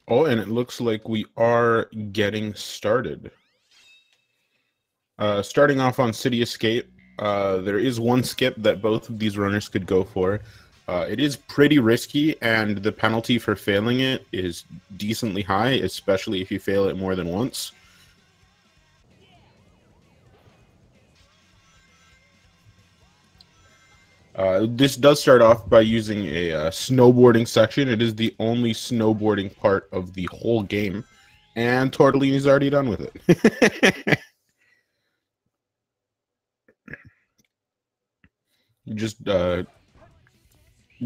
Oh, and it looks like we are getting started. Starting off on City Escape, there is one skip that both of these runners could go for. It is pretty risky, and the penalty for failing it is decently high, especially if you fail it more than once. This does start off by using a snowboarding section. It is the only snowboarding part of the whole game, and Tortellini's already done with it. Just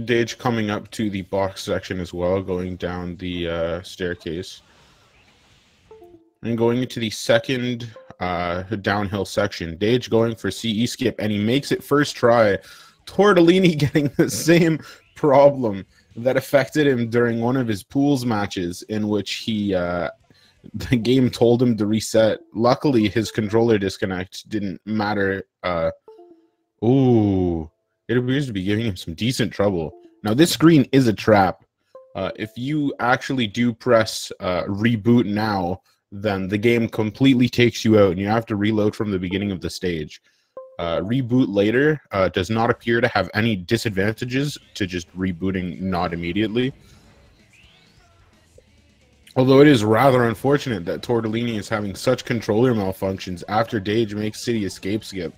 Dage coming up to the box section as well, going down the staircase. And going into the second downhill section. Dage going for CE skip, and he makes it first try. Tortellini getting the same problem that affected him during one of his pools matches in which he the game told him to reset. Luckily, his controller disconnect didn't matter. Ooh, it appears to be giving him some decent trouble. Now, this screen is a trap. If you actually do press reboot now, then the game completely takes you out and you have to reload from the beginning of the stage. Reboot later does not appear to have any disadvantages to just rebooting not immediately. Although it is rather unfortunate that Tortellini is having such controller malfunctions after Dage makes City Escape skip.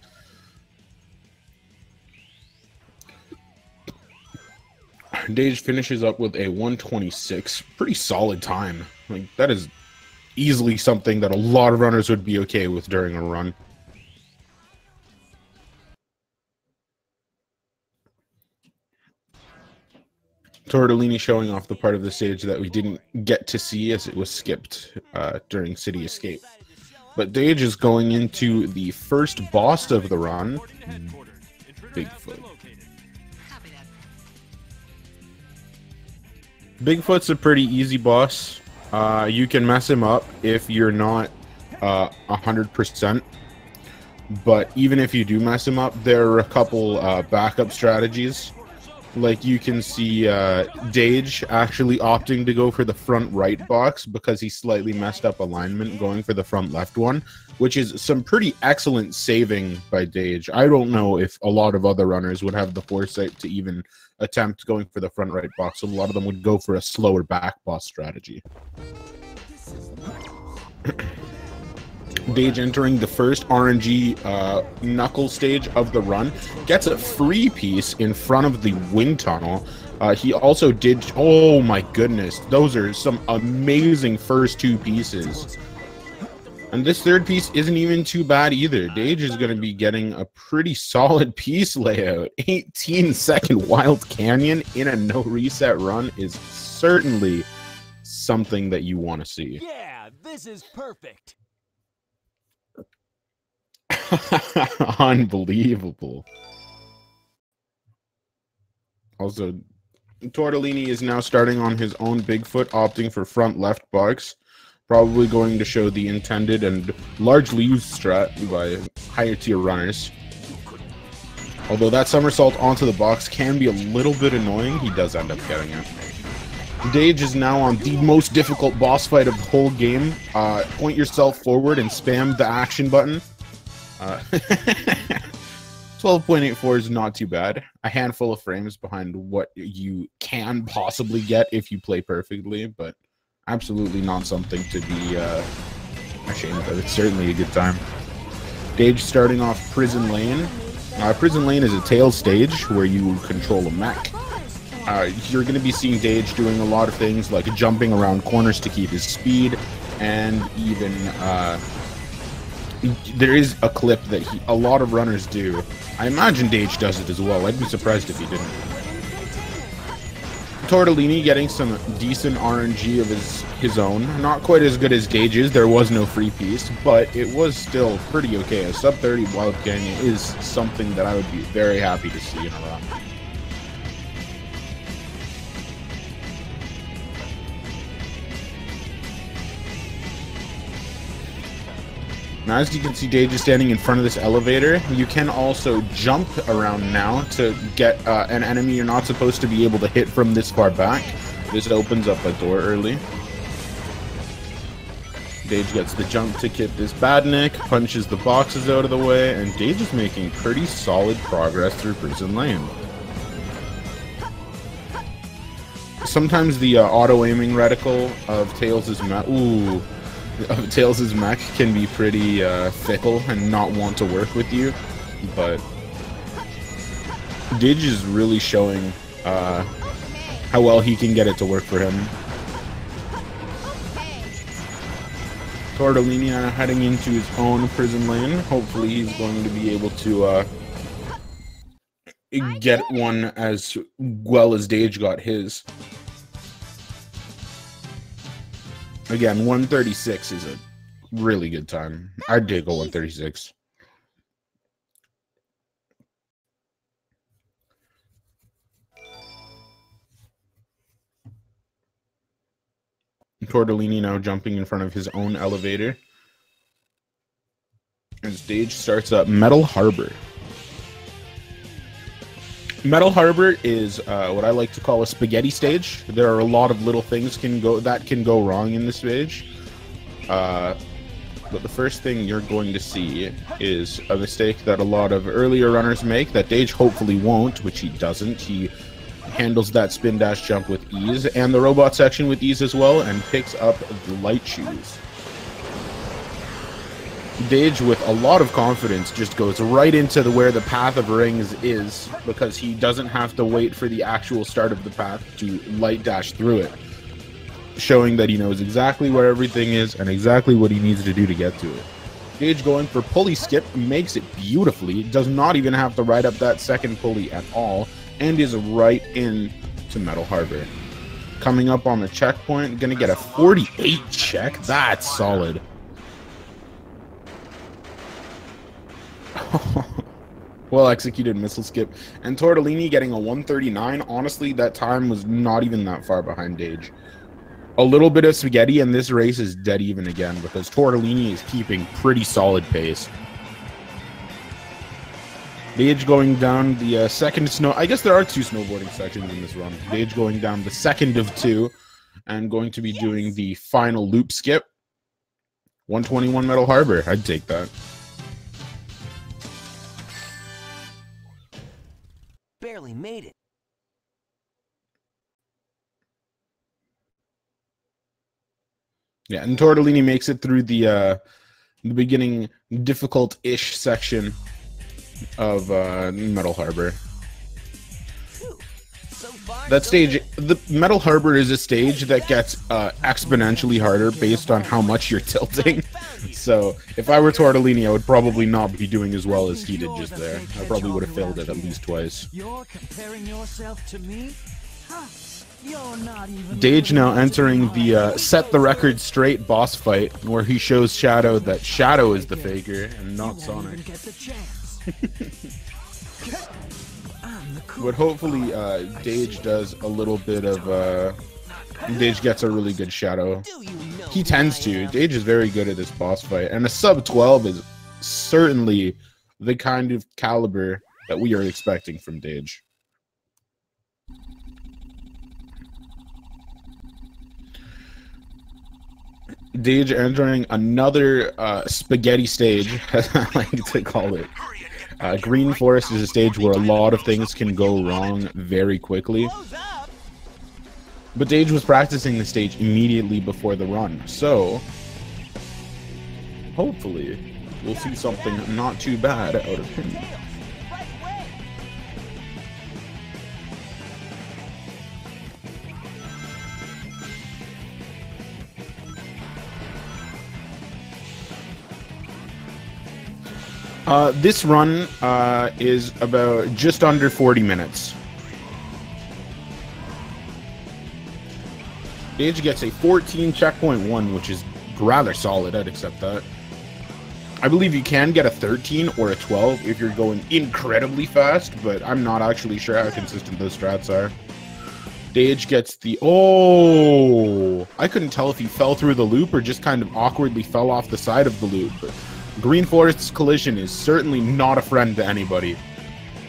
Dage finishes up with a 1:26. Pretty solid time. Like, that is easily something that a lot of runners would be okay with during a run. Tortellini showing off the part of the stage that we didn't get to see as it was skipped during City Escape. But Dage is going into the first boss of the run, Bigfoot. Bigfoot's a pretty easy boss. You can mess him up if you're not 100%. But even if you do mess him up, there are a couple backup strategies. Like, you can see Dage actually opting to go for the front right box because he slightly messed up alignment going for the front left one, which is some pretty excellent saving by Dage. I don't know if a lot of other runners would have the foresight to even attempt going for the front right box. So a lot of them would go for a slower back boss strategy. Dage entering the first RNG knuckle stage of the run, gets a free piece in front of the wind tunnel. He also did, oh my goodness, those are some amazing first two pieces. And this third piece isn't even too bad either. Dage is going to be getting a pretty solid piece layout. 18-second Wild Canyon in a no reset run is certainly something that you want to see. Yeah, this is perfect. Unbelievable. Also, Tortellini is now starting on his own Bigfoot, opting for front left box. Probably going to show the intended and largely used strat by higher tier runners. Although that somersault onto the box can be a little bit annoying, he does end up getting it. Dage is now on the most difficult boss fight of the whole game. Point yourself forward and spam the action button. 12.84 is not too bad. A handful of frames behind what you can possibly get if you play perfectly, but absolutely not something to be ashamed of. It's certainly a good time. Dage starting off Prison Lane. Prison Lane is a tail stage where you control a mech. You're going to be seeing Dage doing a lot of things like jumping around corners to keep his speed, and even there is a clip that a lot of runners do. I imagine Dage does it as well. I'd be surprised if he didn't. Tortellini getting some decent RNG of his own. Not quite as good as Dage's. There was no free piece, but it was still pretty okay. A sub 30 Wild Canyon is something that I would be very happy to see in a run. Now, as you can see, Dage is standing in front of this elevator. You can also jump around now to get an enemy you're not supposed to be able to hit from this far back. This opens up a door early. Dage gets the jump to get this badnik, punches the boxes out of the way, and Dage is making pretty solid progress through prison lane. Sometimes the auto-aiming reticle of Tails' mech can be pretty fickle and not want to work with you, but Dage is really showing how well he can get it to work for him. Tortellini heading into his own prison lane. Hopefully he's going to be able to get one as well as Dage got his. Again, 136 is a really good time. I'd take a 136. Tortellini now jumping in front of his own elevator. As Dage starts up Metal Harbor. Metal Harbor is what I like to call a spaghetti stage. There are a lot of little things that can go wrong in this stage. But the first thing you're going to see is a mistake that a lot of earlier runners make that Dage hopefully won't, which he doesn't. He handles that spin dash jump with ease and the robot section with ease as well, and picks up the light shoes. Dage, with a lot of confidence, just goes right into where the path of rings is, because he doesn't have to wait for the actual start of the path to light dash through it, showing that he knows exactly where everything is and exactly what he needs to do to get to it. Dage going for pulley skip makes it beautifully, does not even have to ride up that second pulley at all, and is right in to Metal Harbor. Coming up on the checkpoint, gonna get a 48 check. That's solid. Well executed missile skip. And Tortellini getting a 139. Honestly, that time was not even that far behind Dage. A little bit of spaghetti, and this race is dead even again, because Tortellini is keeping pretty solid pace. Dage going down the second snow. I guess there are two snowboarding sections in this run. Dage going down the second of two, and going to be doing the final loop skip. 121 Metal Harbor. I'd take that. Barely made it. Yeah, and Tortellini makes it through the beginning difficult-ish section of Metal Harbor. That stage, the Metal Harbor is a stage that gets exponentially harder based on how much you're tilting. So if I were Tortellini, I would probably not be doing as well as he did just there. I probably would have failed it at least twice. You're comparing yourself to me? Huh. You're not even Dage now entering the set the record straight boss fight, where he shows Shadow that Shadow is the faker and not Sonic. But hopefully Dage does a little bit of Dage gets a really good Shadow. He tends to. Dage is very good at this boss fight, and a sub 12 is certainly the kind of caliber that we are expecting from Dage. Dage entering another spaghetti stage, as I like to call it. Green Forest is a stage where a lot of things can go wrong very quickly. But Dage was practicing the stage immediately before the run, so hopefully we'll see something not too bad out of him. This run is about just under 40 minutes. Dage gets a 14 checkpoint 1, which is rather solid. I'd accept that. I believe you can get a 13 or a 12 if you're going incredibly fast, but I'm not actually sure how consistent those strats are. Dage gets the... Oh! I couldn't tell if he fell through the loop or just kind of awkwardly fell off the side of the loop, but Green Forest's collision is certainly not a friend to anybody.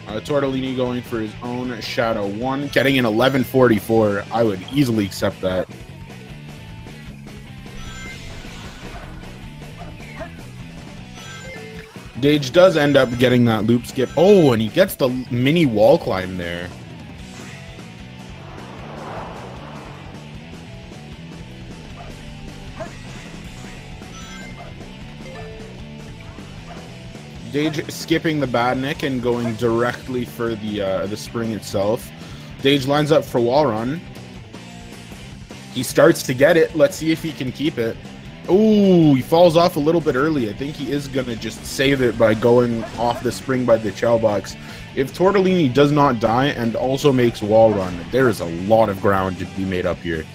Tortellini going for his own Shadow 1, getting an 1144. I would easily accept that. Dage does end up getting that loop skip. Oh, and he gets the mini wall climb there. Dage skipping the badnik and going directly for the spring itself. Dage lines up for wall run. He starts to get it. Let's see if he can keep it. Ooh, he falls off a little bit early. I think he is going to just save it by going off the spring by the chow box. If Tortellini does not die and also makes wall run, there is a lot of ground to be made up here.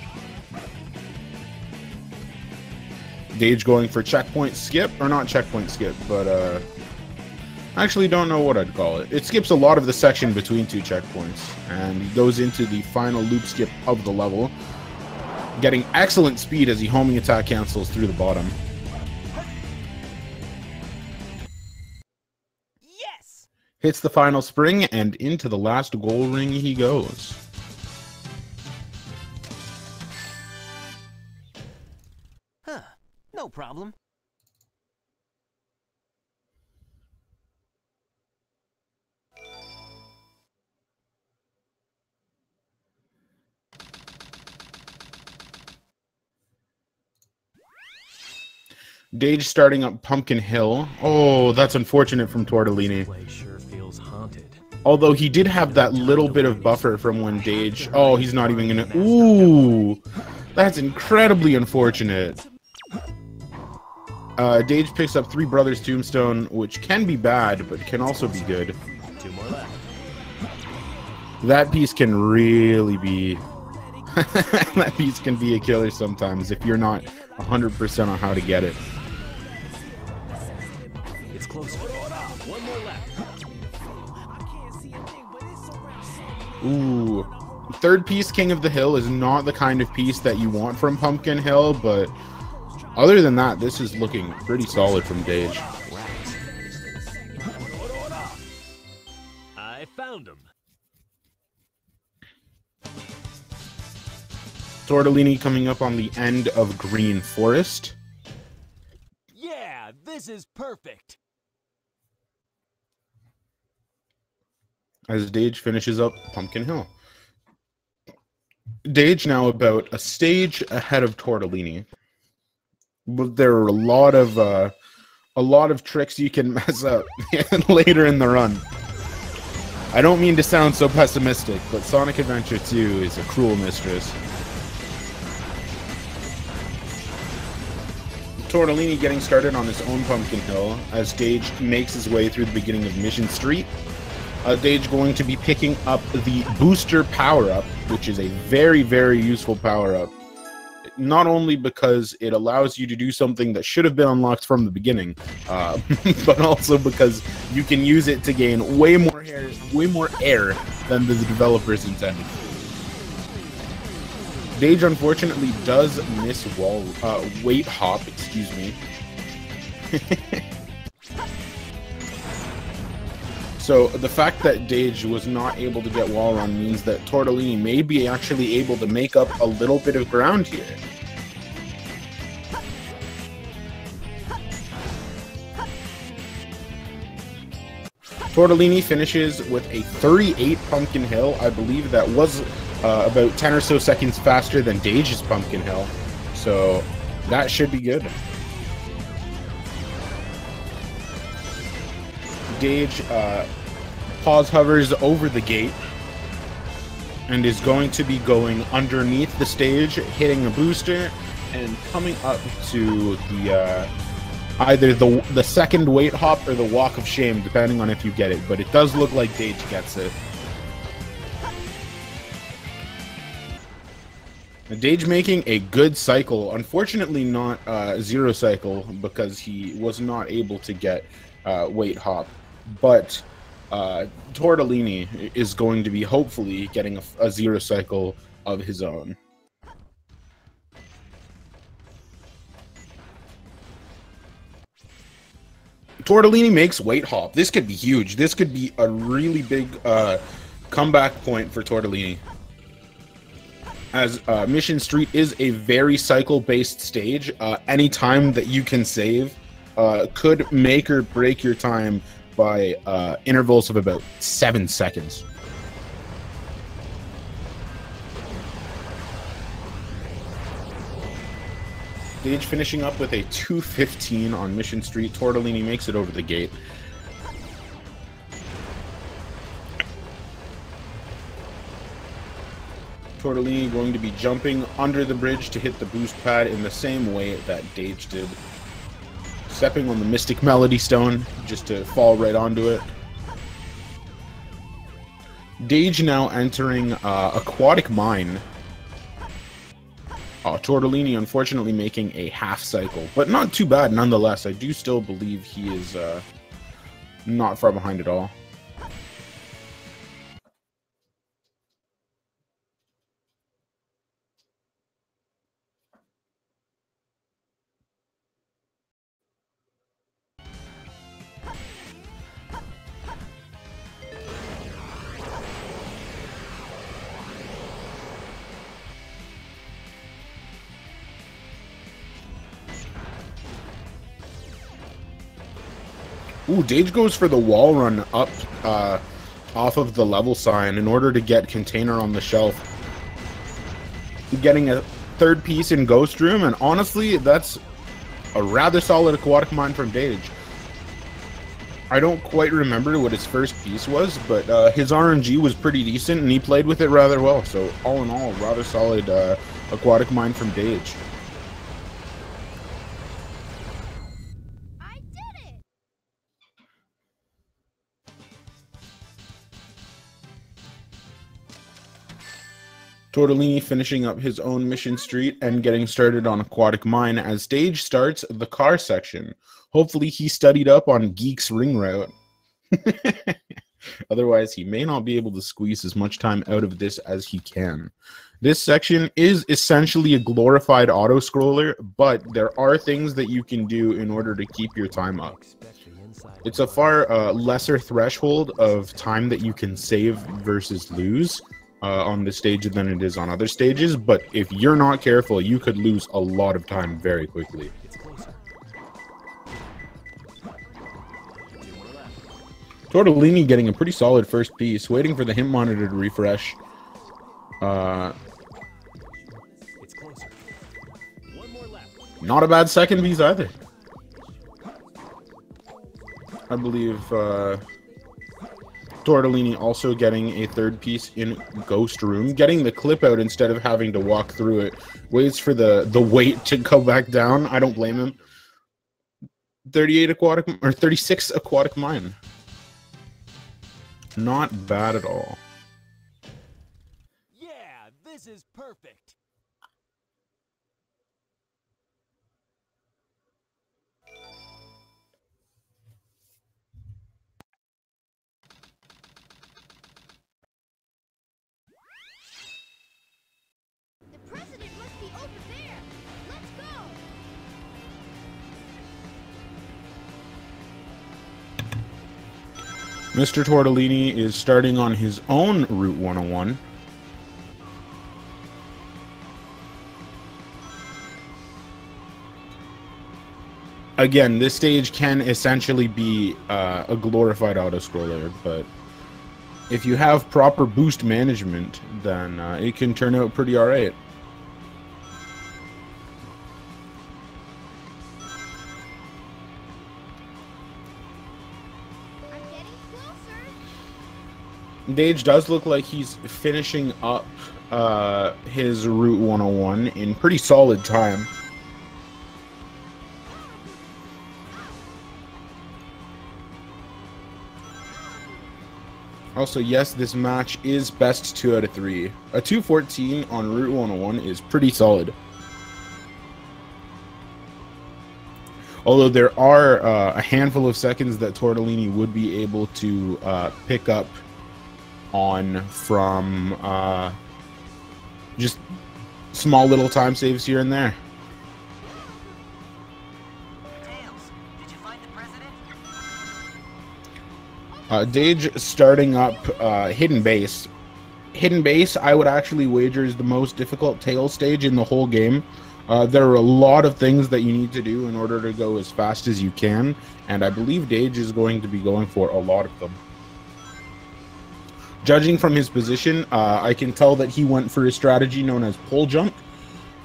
Dage going for checkpoint skip, or not checkpoint skip, but I actually don't know what I'd call it. It skips a lot of the section between two checkpoints and goes into the final loop skip of the level, getting excellent speed as he homing attack cancels through the bottom. Yes! Hits the final spring and into the last goal ring he goes. Huh. No problem. Dage starting up Pumpkin Hill. Oh, that's unfortunate from Tortellini. Sure feels haunted. Although he did have that little bit of buffer from when Dage... Oh, he's not even gonna... Ooh! That's incredibly unfortunate. Dage picks up Three Brothers Tombstone, which can be bad, but can also be good. 2 more left. That piece can really be... that piece can be a killer sometimes if you're not 100% on how to get it. It's close. 1 more left. Ooh. Third piece, King of the Hill, is not the kind of piece that you want from Pumpkin Hill, but other than that, this is looking pretty solid from Dage. I found him. Tortellini coming up on the end of Green Forest. Yeah, this is perfect. As Dage finishes up Pumpkin Hill. Dage now about a stage ahead of Tortellini. But there are a lot of tricks you can mess up later in the run. I don't mean to sound so pessimistic, but Sonic Adventure 2 is a cruel mistress. Tortellini getting started on his own Pumpkin Hill as Dage makes his way through the beginning of Mission Street. Dage going to be picking up the Booster Power-Up, which is a very, very useful power-up. Not only because it allows you to do something that should have been unlocked from the beginning, but also because you can use it to gain way more air than the developers intended. Dage unfortunately does miss weight hop, excuse me. So the fact that Dage was not able to get wall run means that Tortellini may be actually able to make up a little bit of ground here. Tortellini finishes with a 38 Pumpkin Hill. I believe that was about 10 or so seconds faster than Dage's Pumpkin Hill. So that should be good. Dage pause hovers over the gate and is going to be going underneath the stage, hitting a booster, and coming up to the either the second weight hop or the walk of shame, depending on if you get it. But it does look like Dage gets it. Dage making a good cycle. Unfortunately not zero cycle because he was not able to get weight hop. But Tortellini is going to be hopefully getting a zero cycle of his own. Tortellini makes weight hop. This could be huge. This could be a really big comeback point for Tortellini. As Mission Street is a very cycle-based stage, any time that you can save could make or break your time by intervals of about 7 seconds. Dage finishing up with a 2:15 on Mission Street. Tortellini makes it over the gate. Tortellini going to be jumping under the bridge to hit the boost pad in the same way that Dage did. Stepping on the Mystic Melody Stone just to fall right onto it. Dage now entering Aquatic Mine. Tortellini unfortunately making a half cycle, but not too bad nonetheless. I do still believe he is not far behind at all. Ooh, Dage goes for the wall run up off of the level sign in order to get container on the shelf. Getting a third piece in Ghost Room, and honestly, that's a rather solid aquatic mine from Dage. I don't quite remember what his first piece was, but his RNG was pretty decent, and he played with it rather well. So all in all, rather solid aquatic mine from Dage. Tortellini finishing up his own Mission Street and getting started on Aquatic Mine as Dage starts the car section. Hopefully he studied up on Geek's Ring Route. Otherwise, he may not be able to squeeze as much time out of this as he can. This section is essentially a glorified auto-scroller, but there are things that you can do in order to keep your time up. It's a far lesser threshold of time that you can save versus lose on this stage than it is on other stages, but if you're not careful, you could lose a lot of time very quickly. Tortellini getting a pretty solid first piece, waiting for the hint monitor to refresh. Not a bad second piece either. I believe Tortellini also getting a third piece in Ghost Room, getting the clip out instead of having to walk through it. Waits for the weight to go back down. I don't blame him. 36 aquatic mine. Not bad at all. Yeah, this is perfect. The president must be over there. Let's go. Mr. Tortellini is starting on his own Route 101. Again, this stage can essentially be a glorified auto-scroller, but if you have proper boost management, then it can turn out pretty alright. Dage does look like he's finishing up his Route 101 in pretty solid time. Also, yes, this match is best 2 out of 3. A 2:14 on Route 101 is pretty solid. Although there are a handful of seconds that Tortellini would be able to pick up on from just small little time saves here and there. Tails, did you find the president? Dage starting up Hidden Base. Hidden Base, I would actually wager, is the most difficult tail stage in the whole game. There are a lot of things that you need to do in order to go as fast as you can, and I believe Dage is going to be going for a lot of them. Judging from his position, I can tell that he went for a strategy known as pole jump,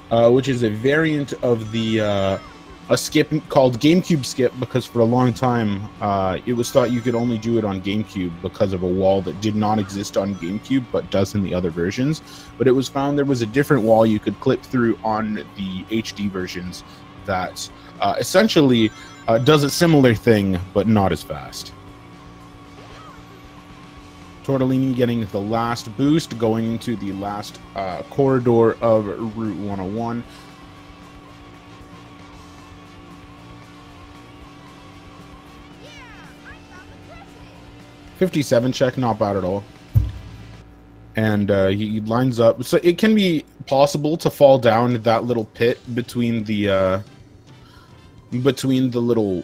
which is a variant of the a skip called GameCube skip, because for a long time it was thought you could only do it on GameCube because of a wall that did not exist on GameCube but does in the other versions. But it was found there was a different wall you could clip through on the HD versions that essentially does a similar thing but not as fast. Tortellini getting the last boost, going into the last corridor of Route 101. 57 check, not bad at all. And he lines up. So it can be possible to fall down that little pit between the little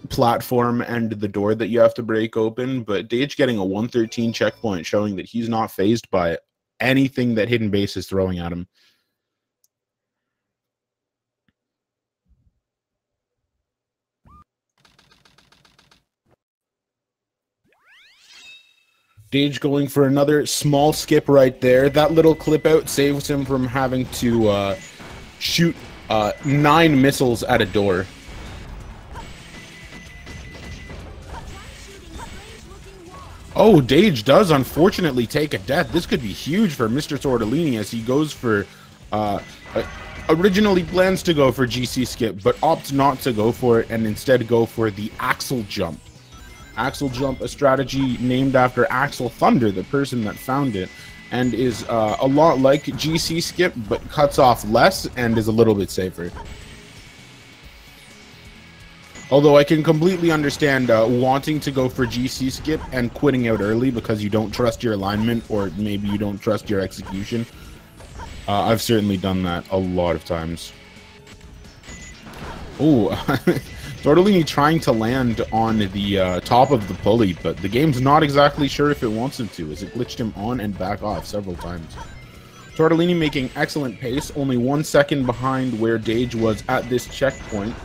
platform and the door that you have to break open. But Dage getting a 113 checkpoint, showing that he's not fazed by anything that Hidden Base is throwing at him. Dage going for another small skip right there. That little clip out saves him from having to shoot 9 missiles at a door. Oh, Dage does unfortunately take a death. This could be huge for Mr. Tortellini as he goes for... originally plans to go for GC skip, but opts not to go for it and instead go for the Axle Jump. Axle Jump, a strategy named after Axel Thunder, the person that found it, and is a lot like GC skip, but cuts off less and is a little bit safer. Although I can completely understand wanting to go for GC skip and quitting out early because you don't trust your alignment, or maybe you don't trust your execution. I've certainly done that a lot of times. Ooh. Tortellini trying to land on the top of the pulley, but the game's not exactly sure if it wants him to, as it glitched him on and back off several times. Tortellini making excellent pace, only 1 second behind where Dage was at this checkpoint.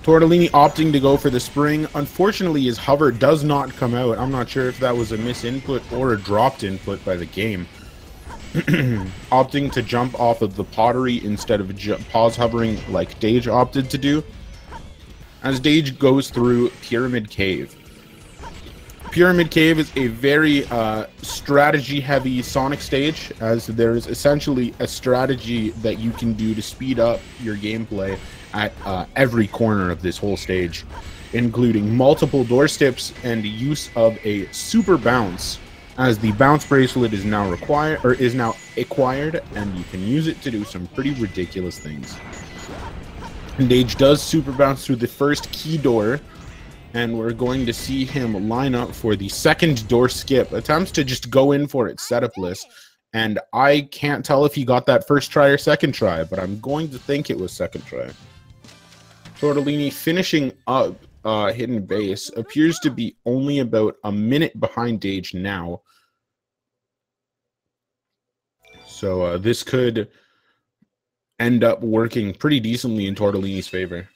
Tortellini opting to go for the spring. Unfortunately, his hover does not come out. I'm not sure if that was a misinput or a dropped input by the game. Opting to jump off of the pottery instead of pause hovering like Dage opted to do, as Dage goes through Pyramid Cave. Pyramid Cave is a very strategy heavy Sonic stage, as there is essentially a strategy that you can do to speed up your gameplay at every corner of this whole stage, including multiple door steps and use of a super bounce, as the bounce bracelet is now acquired, and you can use it to do some pretty ridiculous things. And Dage does super bounce through the first key door, and we're going to see him line up for the second door skip. Attempts to just go in for it setupless, and I can't tell if he got that first try or second try, but I'm going to think it was second try. Tortellini finishing up Hidden Base, appears to be only about a minute behind Dage now. So this could end up working pretty decently in Tortellini's favor.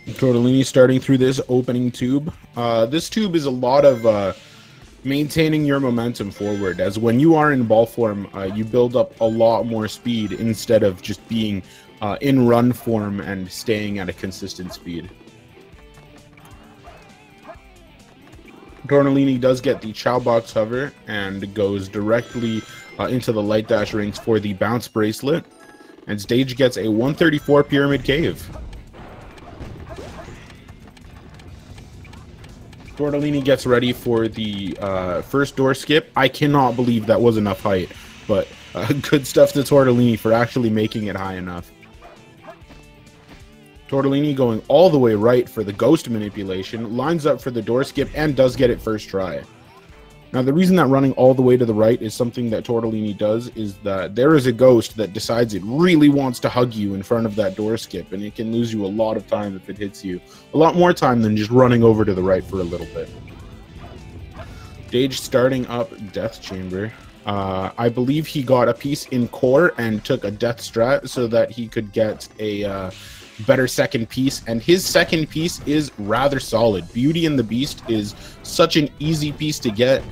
Tortellini starting through this opening tube. This tube is a lot of maintaining your momentum forward, as when you are in ball form, you build up a lot more speed instead of just being in run form and staying at a consistent speed. Tortellini does get the Chow Box hover and goes directly into the light dash rings for the bounce bracelet, and Dage gets a 134 Pyramid Cave. Tortellini gets ready for the first door skip. I cannot believe that was enough height, but good stuff to Tortellini for actually making it high enough. Tortellini going all the way right for the ghost manipulation, lines up for the door skip, and does get it first try. Now, the reason that running all the way to the right is something that Tortellini does is that there is a ghost that decides it really wants to hug you in front of that door skip, and it can lose you a lot of time if it hits you. A lot more time than just running over to the right for a little bit. Dage starting up Death Chamber. I believe he got a piece in core and took a death strat so that he could get a better second piece, and his second piece is rather solid. Beauty and the Beast is such an easy piece to get,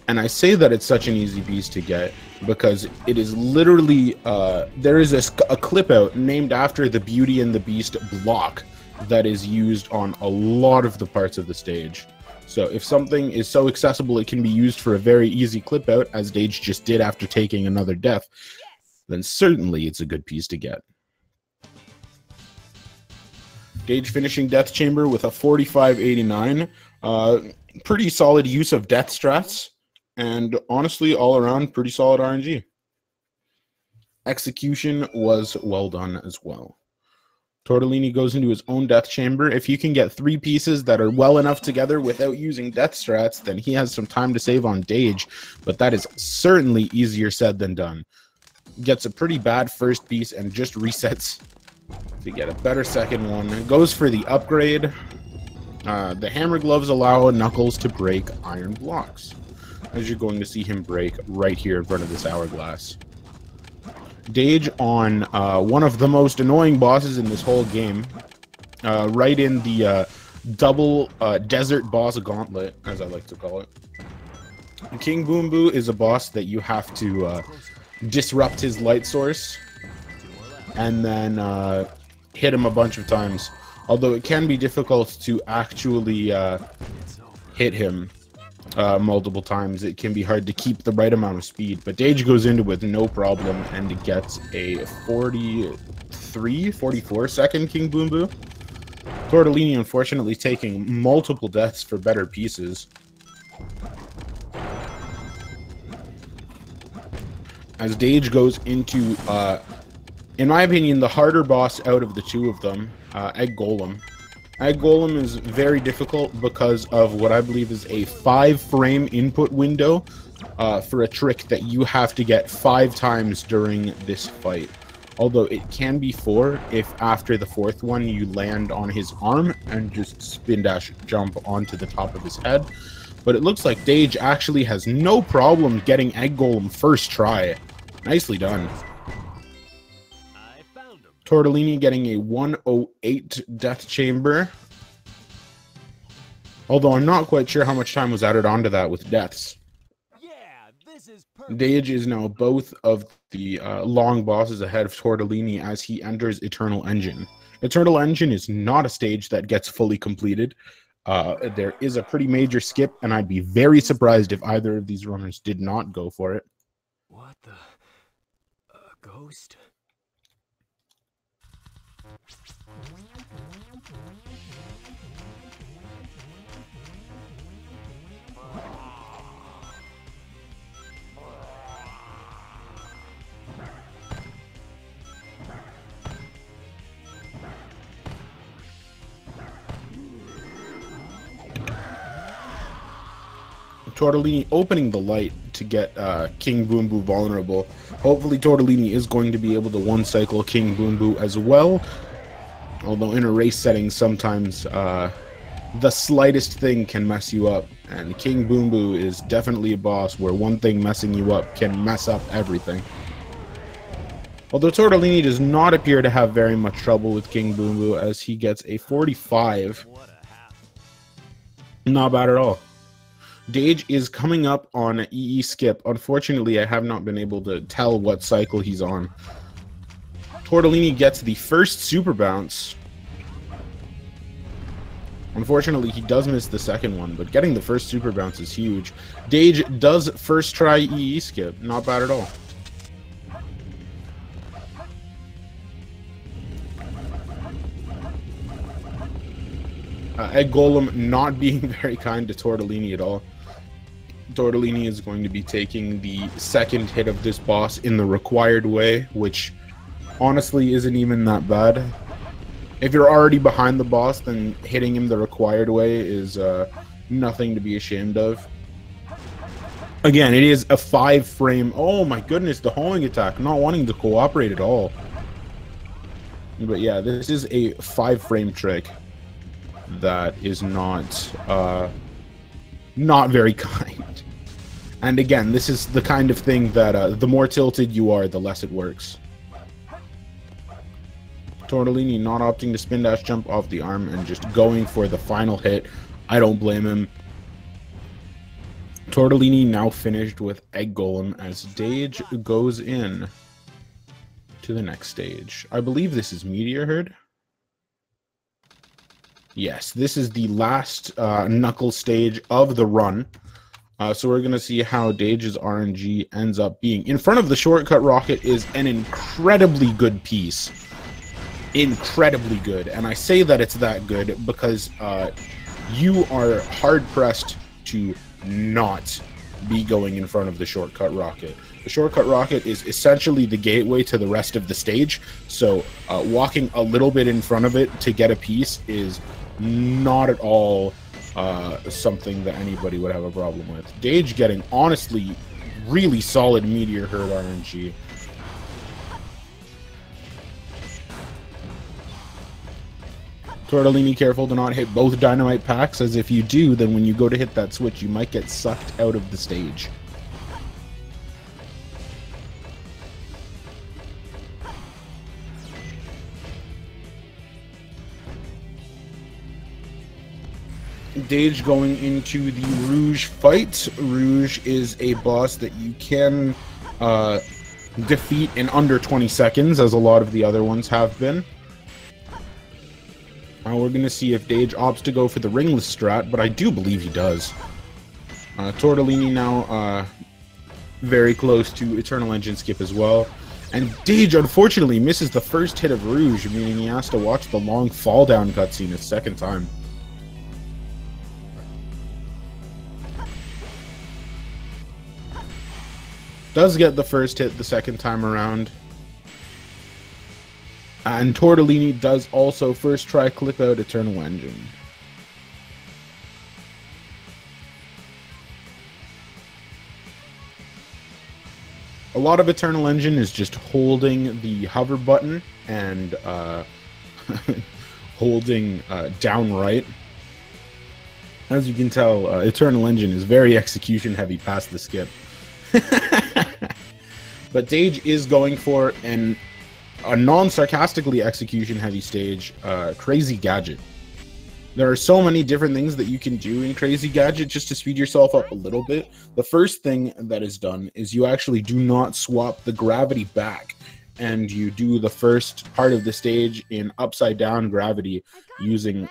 and I say that it's such an easy piece to get because it is literally there is a clip out named after the Beauty and the Beast block that is used on a lot of the parts of the stage. So if something is so accessible it can be used for a very easy clip out, as Dage just did after taking another death, then certainly it's a good piece to get. Dage finishing Death Chamber with a 45.89. Pretty solid use of death strats, and honestly, all around, pretty solid RNG. Execution was well done as well. Tortellini goes into his own Death Chamber. If you can get 3 pieces that are well enough together without using death strats, then he has some time to save on Dage, but that is certainly easier said than done. Gets a pretty bad first piece and just resets to get a better second one. Goes for the upgrade. The hammer gloves allow Knuckles to break iron blocks, as you're going to see him break right here in front of this hourglass. Dage on one of the most annoying bosses in this whole game, right in the double desert boss gauntlet, as I like to call it. King Boom Boo is a boss that you have to disrupt his light source and then hit him a bunch of times. Although it can be difficult to actually hit him multiple times. It can be hard to keep the right amount of speed, but Dage goes into it with no problem and gets a 44 second King Boom Boo. Tortellini unfortunately taking multiple deaths for better pieces. As Dage goes into, in my opinion, the harder boss out of the two of them, Egg Golem. Egg Golem is very difficult because of what I believe is a 5-frame input window for a trick that you have to get 5 times during this fight. Although it can be 4 if after the 4th one you land on his arm and just spin dash jump onto the top of his head. But it looks like Dage actually has no problem getting Egg Golem first try. Nicely done. Tortellini getting a 108 Death Chamber. Although I'm not quite sure how much time was added onto that with deaths. Yeah, this is perfect. Dage is now both of the long bosses ahead of Tortellini as he enters Eternal Engine. Eternal Engine is not a stage that gets fully completed. There is a pretty major skip, and I'd be very surprised if either of these runners did not go for it. What the? Ghost? Tortellini opening the light to get King Boom Boo vulnerable. Hopefully Tortellini is going to be able to one-cycle King Boom Boo as well. Although in a race setting, sometimes the slightest thing can mess you up. And King Boom Boo is definitely a boss where one thing messing you up can mess up everything. Although Tortellini does not appear to have very much trouble with King Boom Boo as he gets a 45. Not bad at all. Dage is coming up on EE skip. Unfortunately, I have not been able to tell what cycle he's on. Tortellini gets the first super bounce. Unfortunately, he does miss the second one, but getting the first super bounce is huge. Dage does first try EE skip. Not bad at all. Egg Golem not being very kind to Tortellini at all. Tortellini is going to be taking the second hit of this boss in the required way, which honestly isn't even that bad. If you're already behind the boss, then hitting him the required way is nothing to be ashamed of. Again, it is a 5-frame. Oh my goodness, the hauling attack, not wanting to cooperate at all. But yeah, this is a 5-frame trick that is not very kind. And again, this is the kind of thing that the more tilted you are, the less it works. Tortellini not opting to spin dash jump off the arm and just going for the final hit. I don't blame him. Tortellini now finished with Egg Golem as Dage goes in to the next stage. I believe this is Meteor Herd. Yes, this is the last Knuckle stage of the run. So we're going to see how Dage's RNG ends up being. In front of the shortcut rocket is an incredibly good piece. Incredibly good. And I say that it's that good because you are hard-pressed to not be going in front of the shortcut rocket. The shortcut rocket is essentially the gateway to the rest of the stage. So walking a little bit in front of it to get a piece is not at all something that anybody would have a problem with. Dage getting, honestly, really solid Meteor Herd RNG. Tortellini careful to not hit both dynamite packs, as if you do, then when you go to hit that switch, you might get sucked out of the stage. Dage going into the Rouge fight. Rouge is a boss that you can defeat in under 20 seconds, as a lot of the other ones have been. We're going to see if Dage opts to go for the ringless strat, but I do believe he does. Tortellini now very close to Eternal Engine skip as well. And Dage, unfortunately, misses the first hit of Rouge, meaning he has to watch the long fall down cutscene a second time. Does get the first hit the second time around. And Tortellini does also first try clip out Eternal Engine. A lot of Eternal Engine is just holding the hover button and holding down right. As you can tell, Eternal Engine is very execution heavy past the skip. But Dage is going for a non-sarcastically execution-heavy stage, Crazy Gadget. There are so many different things that you can do in Crazy Gadget just to speed yourself up a little bit. The first thing that is done is you actually do not swap the gravity back, and you do the first part of the stage in upside-down gravity using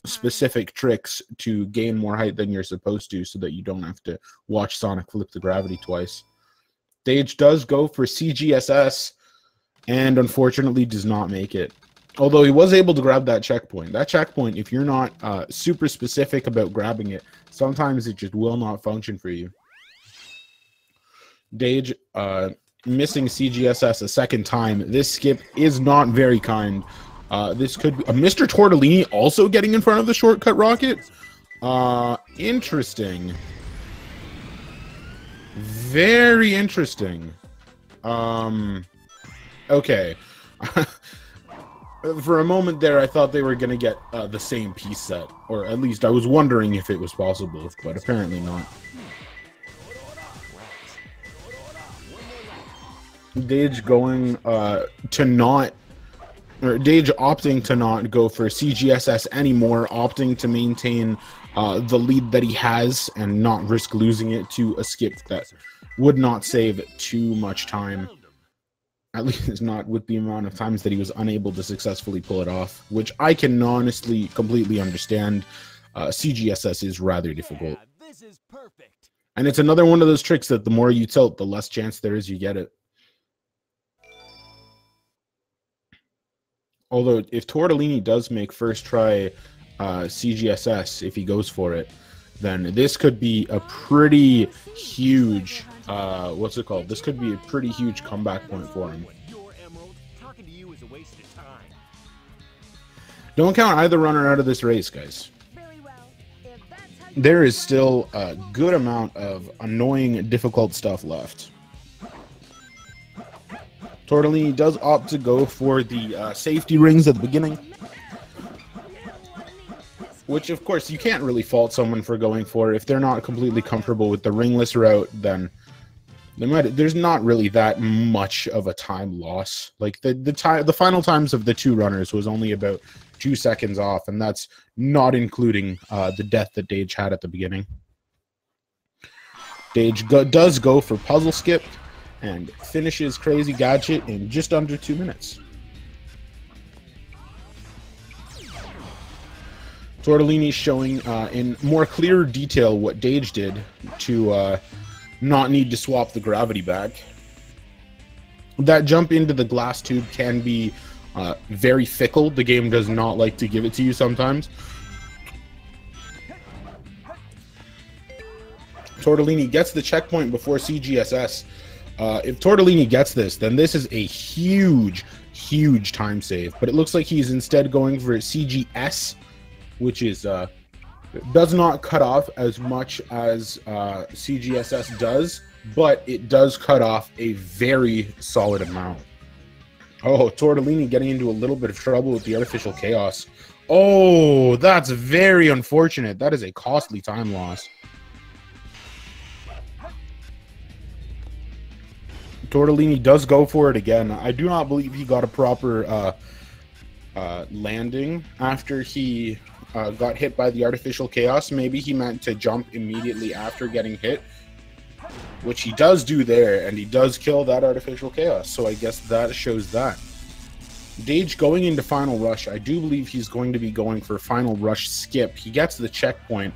specific tricks to gain more height than you're supposed to so that you don't have to watch Sonic flip the gravity twice. Dage does go for CGSS, and unfortunately does not make it. Although he was able to grab that checkpoint. That checkpoint, if you're not super specific about grabbing it, sometimes it just will not function for you. Dage missing CGSS a second time. This skip is not very kind. This could be Mr. Tortellini also getting in front of the shortcut rocket. Interesting. Very interesting. Okay. For a moment there, I thought they were going to get the same piece set. Or at least I was wondering if it was possible, but apparently not. Dage going to not... Or Dage opting to not go for CGSS anymore, opting to maintain the lead that he has and not risk losing it to a skip that would not save too much time. At least not with the amount of times that he was unable to successfully pull it off, which I can honestly completely understand. CGSS is rather difficult. Yeah, this is perfect. And it's another one of those tricks that the more you tilt, the less chance there is you get it. Although, if Tortellini does make first try CGSS, if he goes for it, then this could be a pretty huge, what's it called? This could be a pretty huge comeback point for him. Your Emerald, talking to you is a waste of time. Don't count either runner out of this race, guys. Very well. If that's how there is still a good amount of annoying, difficult stuff left. Tortellini does opt to go for the safety rings at the beginning, which, of course, you can't really fault someone for going for. If they're not completely comfortable with the ringless route, then there's not really that much of a time loss. Like the final times of the two runners was only about 2 seconds off, and that's not including the death that Dage had at the beginning. Dage does go for puzzle skip and finishes Crazy Gadget in just under 2 minutes. Tortellini showing in more clear detail what Dage did to not need to swap the gravity back. That jump into the glass tube can be very fickle. The game does not like to give it to you sometimes. Tortellini gets the checkpoint before CGSS. If Tortellini gets this, then this is a huge, huge time save. But it looks like he's instead going for CGS, which is does not cut off as much as CGSS does, but it does cut off a very solid amount. Oh, Tortellini getting into a little bit of trouble with the artificial chaos. Oh, that's very unfortunate. That is a costly time loss. Tortellini does go for it again. I do not believe he got a proper landing after he got hit by the artificial chaos. Maybe he meant to jump immediately after getting hit, which he does do there, and he does kill that artificial chaos. So I guess that shows that. Dage going into Final Rush, I do believe he's going to be going for Final Rush skip. He gets the checkpoint.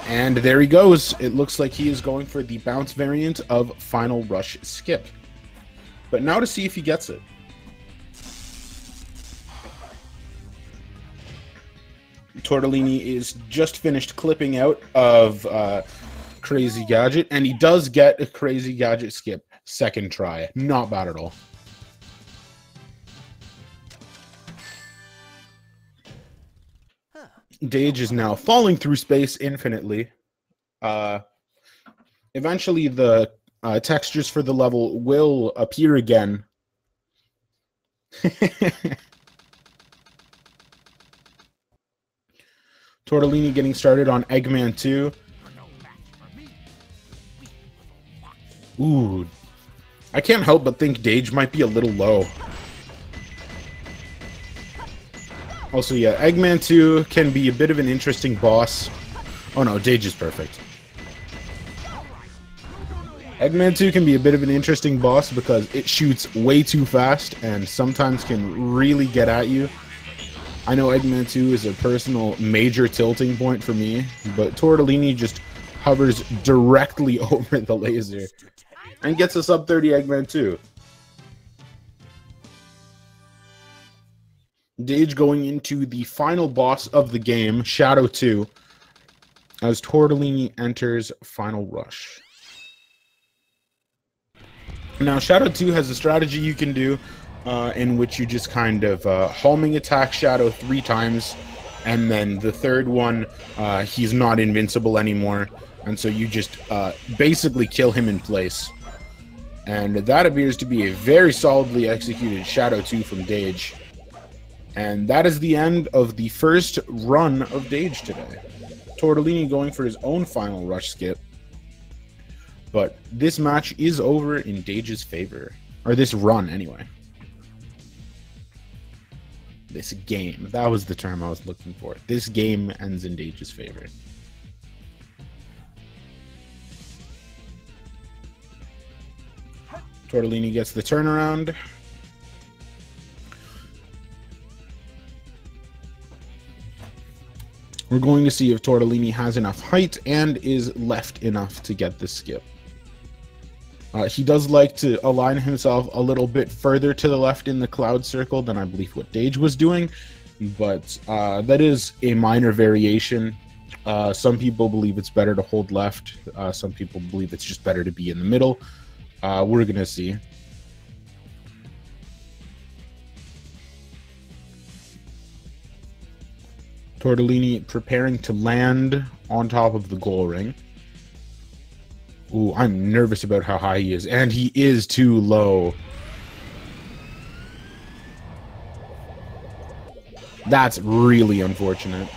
And there he goes. It looks like he is going for the bounce variant of Final Rush skip. But now to see if he gets it. Tortellini is just finished clipping out of Crazy Gadget, and he does get a Crazy Gadget skip second try. Not bad at all. Dage is now falling through space infinitely. Eventually, the textures for the level will appear again. Tortellini getting started on Eggman 2. Ooh. I can't help but think Dage might be a little low. Also, yeah, Eggman 2 can be a bit of an interesting boss. Oh no, Dage is perfect. Eggman 2 can be a bit of an interesting boss because it shoots way too fast and sometimes can really get at you. I know Eggman 2 is a personal major tilting point for me, but Tortellini just hovers directly over the laser and gets a sub 30 Eggman 2. Dage going into the final boss of the game, Shadow 2, as Tortellini enters Final Rush. Now, Shadow 2 has a strategy you can do in which you just kind of homing attack Shadow 3 times, and then the third one, he's not invincible anymore, and so you just basically kill him in place. And that appears to be a very solidly executed Shadow 2 from Dage. And that is the end of the first run of Dage today. Tortellini going for his own Final Rush skip. But this match is over in Dage's favor. Or this run, anyway. This game. That was the term I was looking for. This game ends in Dage's favor. Tortellini gets the turnaround. We're going to see if Tortellini has enough height and is left enough to get the skip. He does like to align himself a little bit further to the left in the cloud circle than I believe what Dage was doing, but that is a minor variation. Some people believe it's better to hold left. Some people believe it's just better to be in the middle. We're going to see. Tortellini preparing to land on top of the goal ring. Ooh, I'm nervous about how high he is, and he is too low. That's really unfortunate.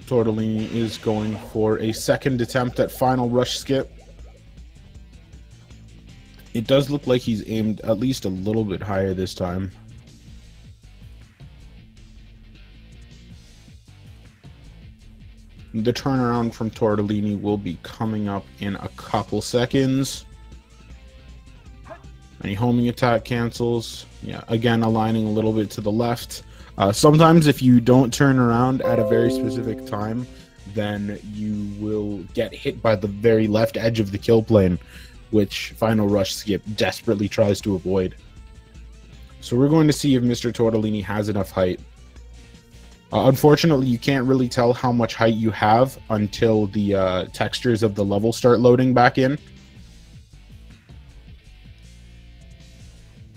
Tortellini is going for a second attempt at final rush skip. It does look like he's aimed at least a little bit higher this time. The turnaround from Tortellini will be coming up in a couple seconds. Any homing attack cancels. Yeah, again, aligning a little bit to the left. Sometimes if you don't turn around at a very specific time, then you will get hit by the very left edge of the kill plane, which Final Rush Skip desperately tries to avoid. So we're going to see if Mr. Tortellini has enough height. Unfortunately, you can't really tell how much height you have until the textures of the level start loading back in.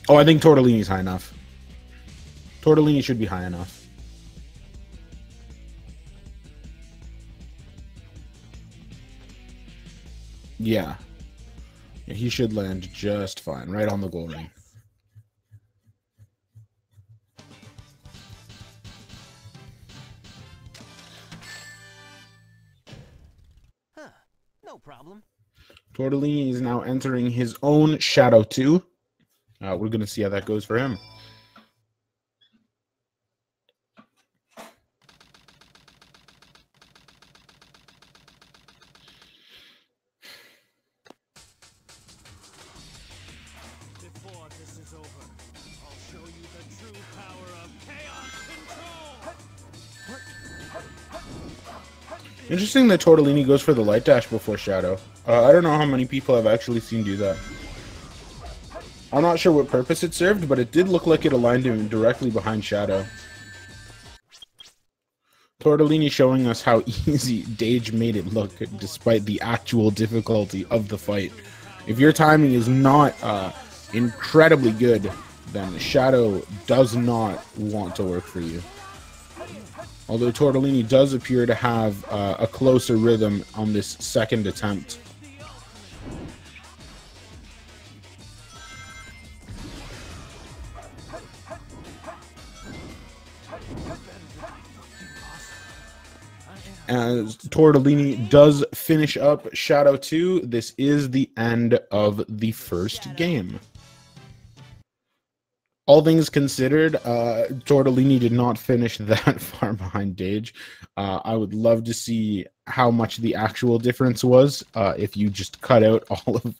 Oh, I think Tortellini's high enough. Tortellini should be high enough. Yeah. He should land just fine, right on the goal ring. Huh. No problem. Tortellini is now entering his own Shadow 2. We're going to see how that goes for him. Before this is over, I'll show you the true power of chaos control. Interesting that Tortellini goes for the light dash before Shadow. I don't know how many people I've actually seen do that. I'm not sure what purpose it served, but it did look like it aligned him directly behind Shadow. Tortellini showing us how easy Dage made it look, despite the actual difficulty of the fight. If your timing is not incredibly good, then Shadow does not want to work for you. Although Tortellini does appear to have a closer rhythm on this second attempt. As Tortellini does finish up Shadow 2, this is the end of the first game. All things considered, Tortellini did not finish that far behind Dage. I would love to see how much the actual difference was if you just cut out all of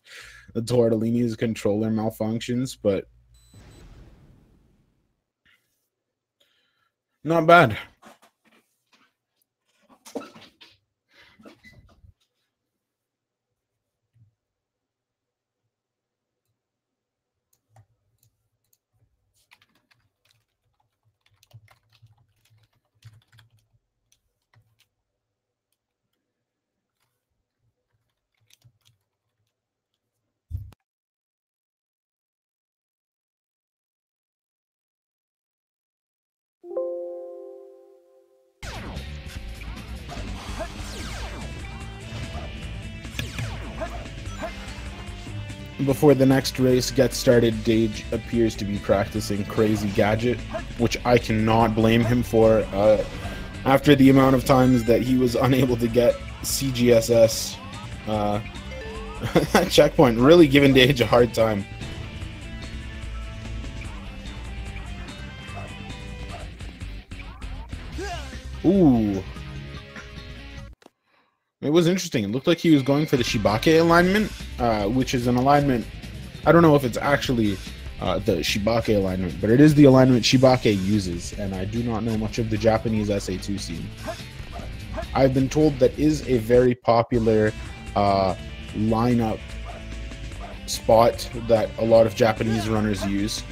the Tortellini's controller malfunctions, but not bad. Before the next race gets started, Dage appears to be practicing Crazy Gadget, which I cannot blame him for. After the amount of times that he was unable to get CGSS checkpoint, really giving Dage a hard time. Ooh. It was interesting. It looked like he was going for the Shibake alignment, which is an alignment. I don't know if it's actually the Shibake alignment, but it is the alignment Shibake uses, and I do not know much of the Japanese SA2 scene. I've been told that is a very popular lineup spot that a lot of Japanese runners use.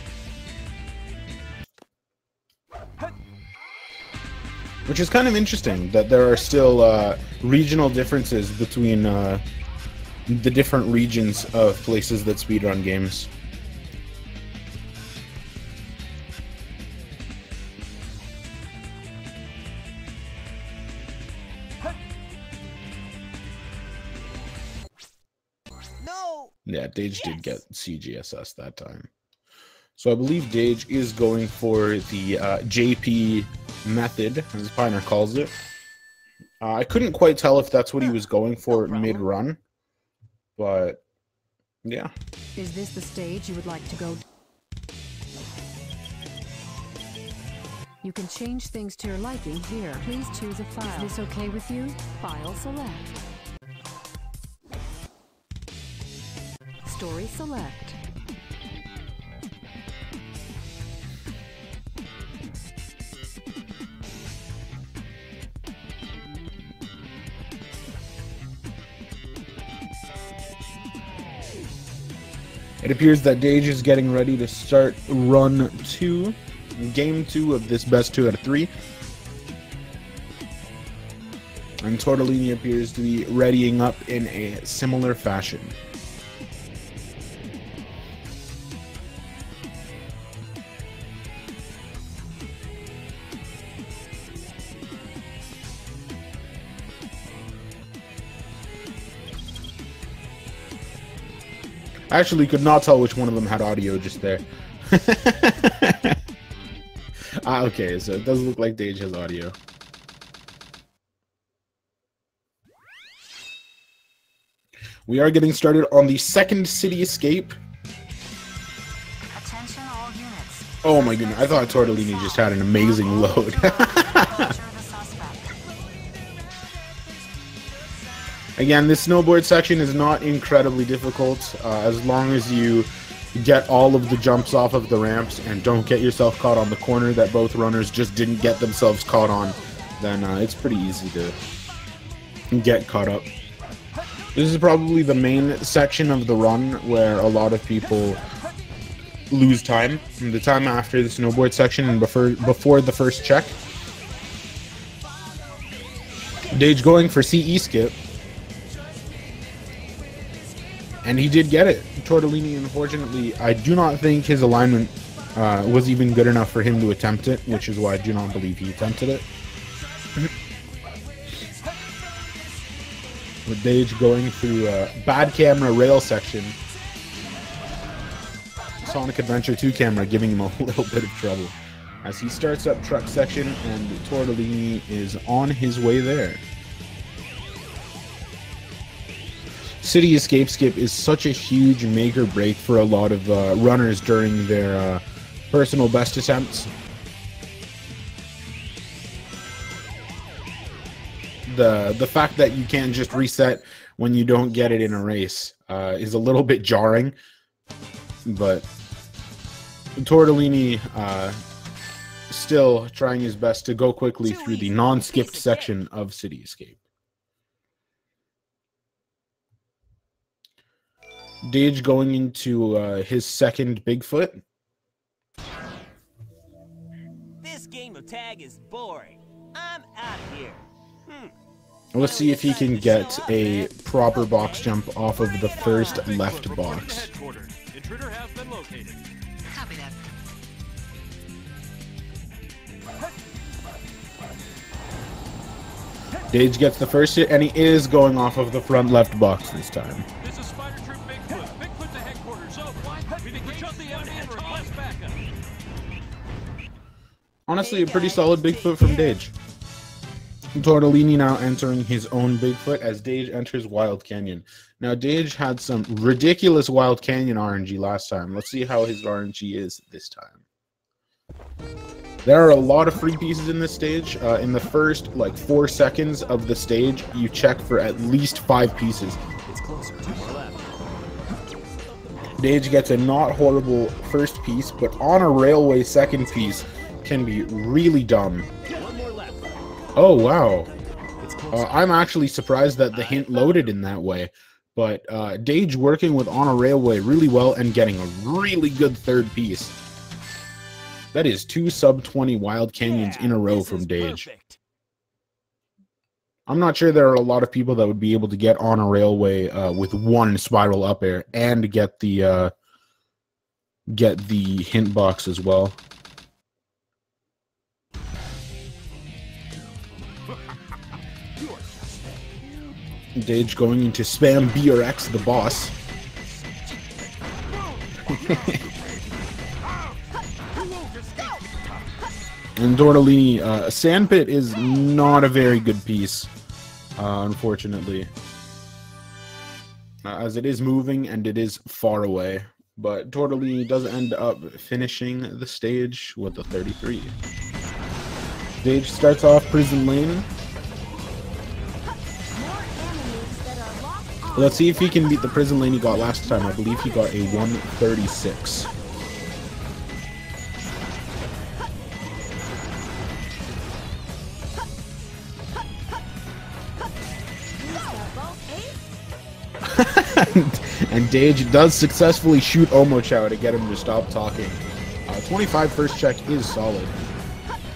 Which is kind of interesting that there are still regional differences between the different regions of places that speedrun games. No! Yeah, Dage did get CGSS that time. So I believe Dage is going for the JP method, as his partner calls it. I couldn't quite tell if that's what he was going for mid-run, but yeah. Is this the stage you would like to go? You can change things to your liking here. Please choose a file. Is this okay with you? File select. Story select. It appears that Dage is getting ready to start run 2, game 2 of this best 2 out of 3. And Tortellini appears to be readying up in a similar fashion. I actually could not tell which one of them had audio just there. Okay, so it does look like Dage has audio. We are getting started on the second city escape. Attention all units. Oh my goodness, I thought Tortellini just had an amazing load. Again, this snowboard section is not incredibly difficult, as long as you get all of the jumps off of the ramps and don't get yourself caught on the corner that both runners just didn't get themselves caught on, then it's pretty easy to get caught up. This is probably the main section of the run where a lot of people lose time. The time after the snowboard section and before the first check. Dage going for CE skip. And he did get it. Tortellini, unfortunately, I do not think his alignment was even good enough for him to attempt it, which is why I do not believe he attempted it. With Dage going through a bad camera rail section. Sonic Adventure 2 camera giving him a little bit of trouble. As he starts up truck section, and Tortellini is on his way there. City Escape Skip is such a huge make or break for a lot of runners during their personal best attempts. The fact that you can't just reset when you don't get it in a race is a little bit jarring, but Tortellini still trying his best to go quickly through the non-skipped section of City Escape. Dage going into his second Bigfoot. This game of tag is boring. I'm out of here. Let's see if he can get a proper box jump off of the first left box. Intruder has been located. Copy that. Dage gets the first hit, and he is going off of the front left box this time. This is Spider Troop Bigfoot. Bigfoot to headquarters. So, what? We think we shut the enemy and request backup. Honestly, a pretty solid Bigfoot from Dage. Tortellini now entering his own Bigfoot as Dage enters Wild Canyon. Now, Dage had some ridiculous Wild Canyon RNG last time. Let's see how his RNG is this time. There are a lot of free pieces in this stage. In the first, 4 seconds of the stage, you check for at least 5 pieces. It's closer to the left. Dage gets a not horrible first piece, but on a railway second piece can be really dumb. One more left. Oh, wow. It's closer. I'm actually surprised that the hint loaded in that way. But Dage working with on a railway really well and getting a really good third piece. That is 2 sub-20 Wild Canyons in a row This from is Dage. perfect. I'm not sure there are a lot of people that would be able to get on a railway with one spiral up air and get the hint box as well. Dage going into spam BRX the boss. And Tortellini, Sandpit is not a very good piece, unfortunately. As it is moving and it is far away. But Tortellini does end up finishing the stage with a 33. Dage starts off Prison Lane. Let's see if he can beat the Prison Lane he got last time. I believe he got a 136. And Dage does successfully shoot Omochow to get him to stop talking. 25 first check is solid.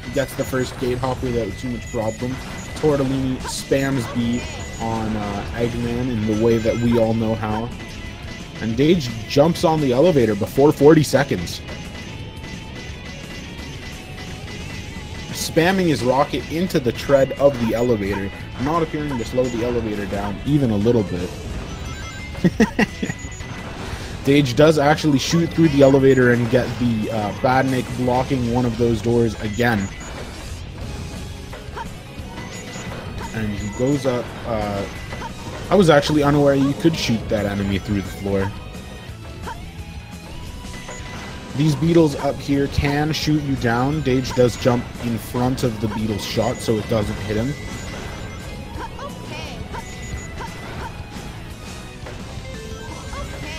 He gets the first gate hop without too much problem. Tortellini spams B on Eggman in the way that we all know how. And Dage jumps on the elevator before 40 seconds. Spamming his rocket into the tread of the elevator, not appearing to slow the elevator down even a little bit. Dage does actually shoot through the elevator and get the Badnik blocking one of those doors again. And he goes up. I was actually unaware you could shoot that enemy through the floor. These beetles up here can shoot you down. Dage does jump in front of the beetle's shot so it doesn't hit him.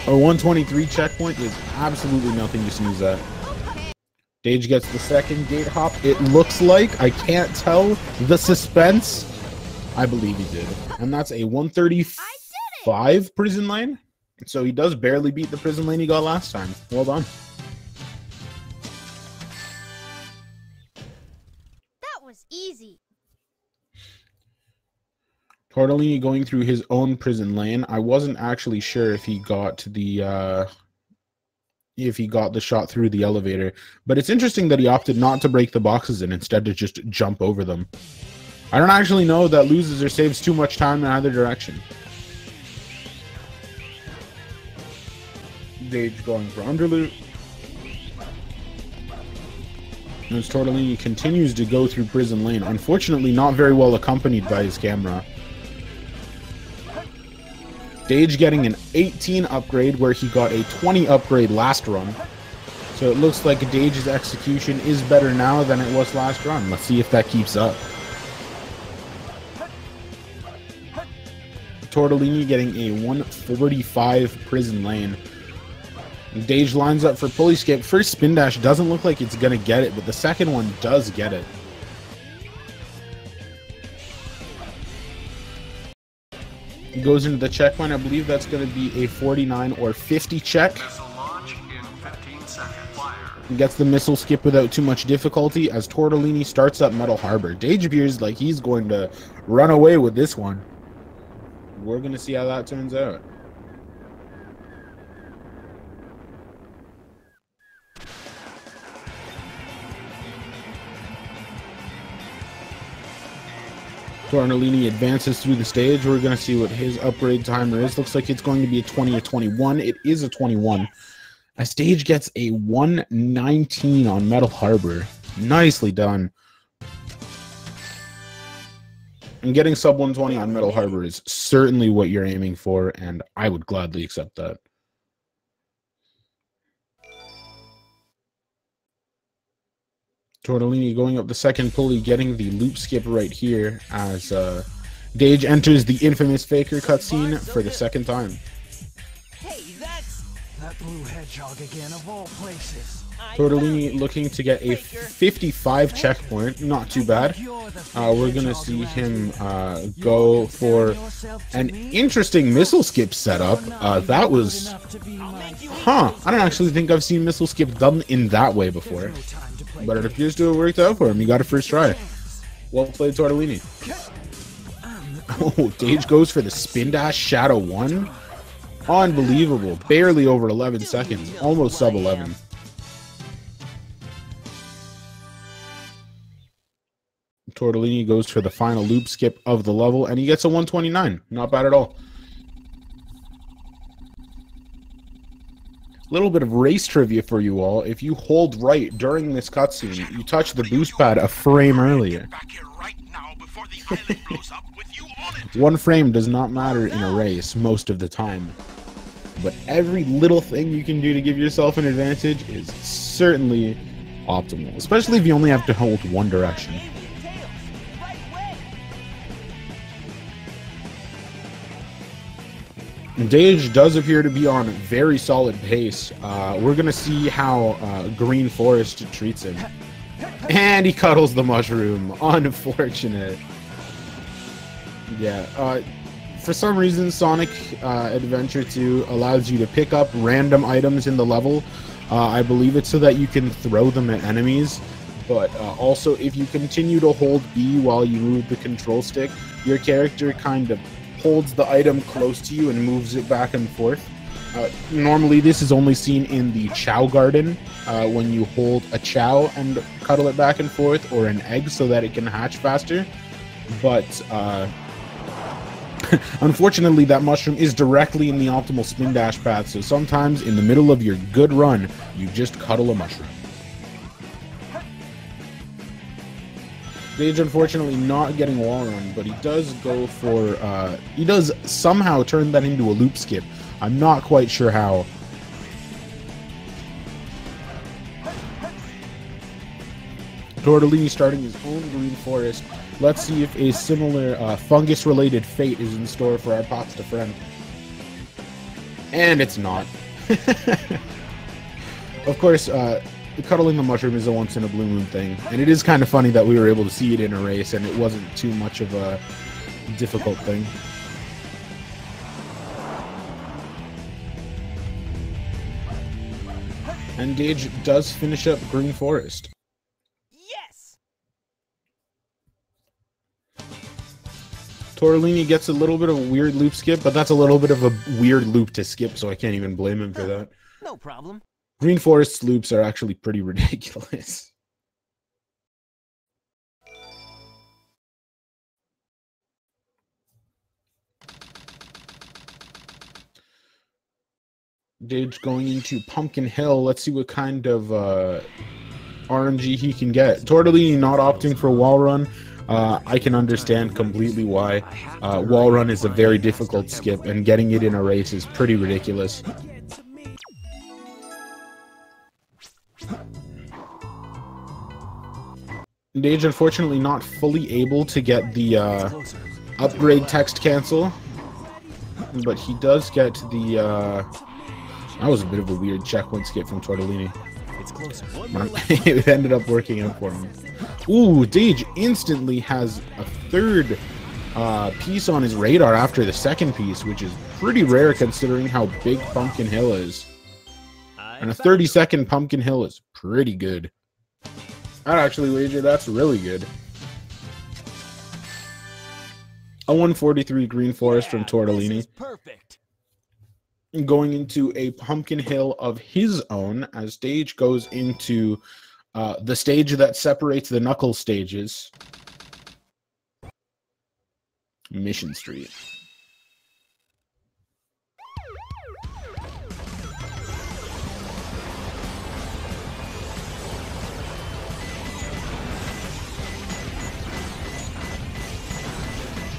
A 123 checkpoint is absolutely nothing to sneeze at. Dage gets the second gate hop. It looks like, I can't tell, the suspense. I believe he did. And that's a 135 prison lane. So he does barely beat the prison lane he got last time. Well done. That was easy. Tortellini going through his own prison lane. I wasn't actually sure if he got the shot through the elevator, but it's interesting that he opted not to break the boxes and instead to just jump over them. I don't actually know if that loses or saves too much time in either direction. Dage going for underloot. As Tortellini continues to go through prison lane, unfortunately not very well accompanied by his camera. Dage getting an 18 upgrade where he got a 20 upgrade last run. So it looks like Dage's execution is better now than it was last run. Let's see if that keeps up. Tortellini getting a 145 prison lane. Dage lines up for pulley skip. First spin dash doesn't look like it's going to get it, but the second one does get it. Goes into the checkpoint. I believe that's going to be a 49 or 50 check. Missile launch in 15 seconds. Fire. Gets the missile skip without too much difficulty as Tortellini starts up Metal Harbor. Dage appears like he's going to run away with this one. We're going to see how that turns out. Tortellini advances through the stage. We're going to see what his upgrade timer is. Looks like it's going to be a 20 or 21. It is a 21. As Dage gets a 119 on Metal Harbor. Nicely done. And getting sub 120 on Metal Harbor is certainly what you're aiming for, and I would gladly accept that. Tortellini going up the second pulley, getting the loop skip right here as Dage enters the infamous Faker cutscene for the second time. Hey, that's... That blue hedgehog again, of all places. Tortellini looking to get a 55 checkpoint, not too bad. We're going to see him go for an interesting missile skip setup. That was... I don't actually think I've seen missile skip done in that way before. But it appears to have worked out for him. He got a first try. Well played, Tortellini. Oh, Dage goes for the spin dash Shadow 1. Unbelievable. Barely over 11 seconds. Almost sub 11. Tortellini goes for the final loop skip of the level, and he gets a 129. Not bad at all. Little bit of race trivia for you all. If you hold right during this cutscene, you touch the boost pad a frame earlier. One frame does not matter in a race most of the time. But every little thing you can do to give yourself an advantage is certainly optimal. Especially if you only have to hold one direction. Dage does appear to be on very solid pace. We're going to see how Green Forest treats him. And he cuddles the mushroom. Unfortunate. Yeah. For some reason, Sonic Adventure 2 allows you to pick up random items in the level. I believe it's so that you can throw them at enemies. But also, if you continue to hold B while you move the control stick, your character kind of holds the item close to you and moves it back and forth. Normally this is only seen in the Chow Garden, when you hold a Chow and cuddle it back and forth, or an egg so that it can hatch faster. But unfortunately that mushroom is directly in the optimal spin dash path, so sometimes in the middle of your good run, you just cuddle a mushroom. Dage unfortunately not getting wall run, but he does go for, he does somehow turn that into a loop skip. I'm not quite sure how. Tortellini starting his own Green Forest. Let's see if a similar fungus-related fate is in store for our pasta friend. And it's not. Of course, cuddling the mushroom is a once-in-a-blue moon thing, and it is kind of funny that we were able to see it in a race and it wasn't too much of a difficult thing. And Dage does finish up Green Forest. Yes! Tortellini gets a little bit of a weird loop skip, but that's a little bit of a weird loop to skip, so I can't even blame him for that. No problem. Green Forest's loops are actually pretty ridiculous. Dage going into Pumpkin Hill. Let's see what kind of RNG he can get. Tortellini not opting for wall run. I can understand completely why. Wall run is a very difficult skip, and getting it in a race is pretty ridiculous. Dage unfortunately not fully able to get the upgrade text cancel, but he does get the that was a bit of a weird checkpoint skip from Tortellini. It's closer. It ended up working out for him. Ooh, Dage instantly has a third piece on his radar after the second piece, which is pretty rare considering how big Pumpkin Hill is. And a 30-second Pumpkin Hill is pretty good. I'd actually wager that's really good. A 143 Green Forest from Tortellini. Perfect. Going into a Pumpkin Hill of his own as Dage goes into the stage that separates the Knuckles stages. Mission Street.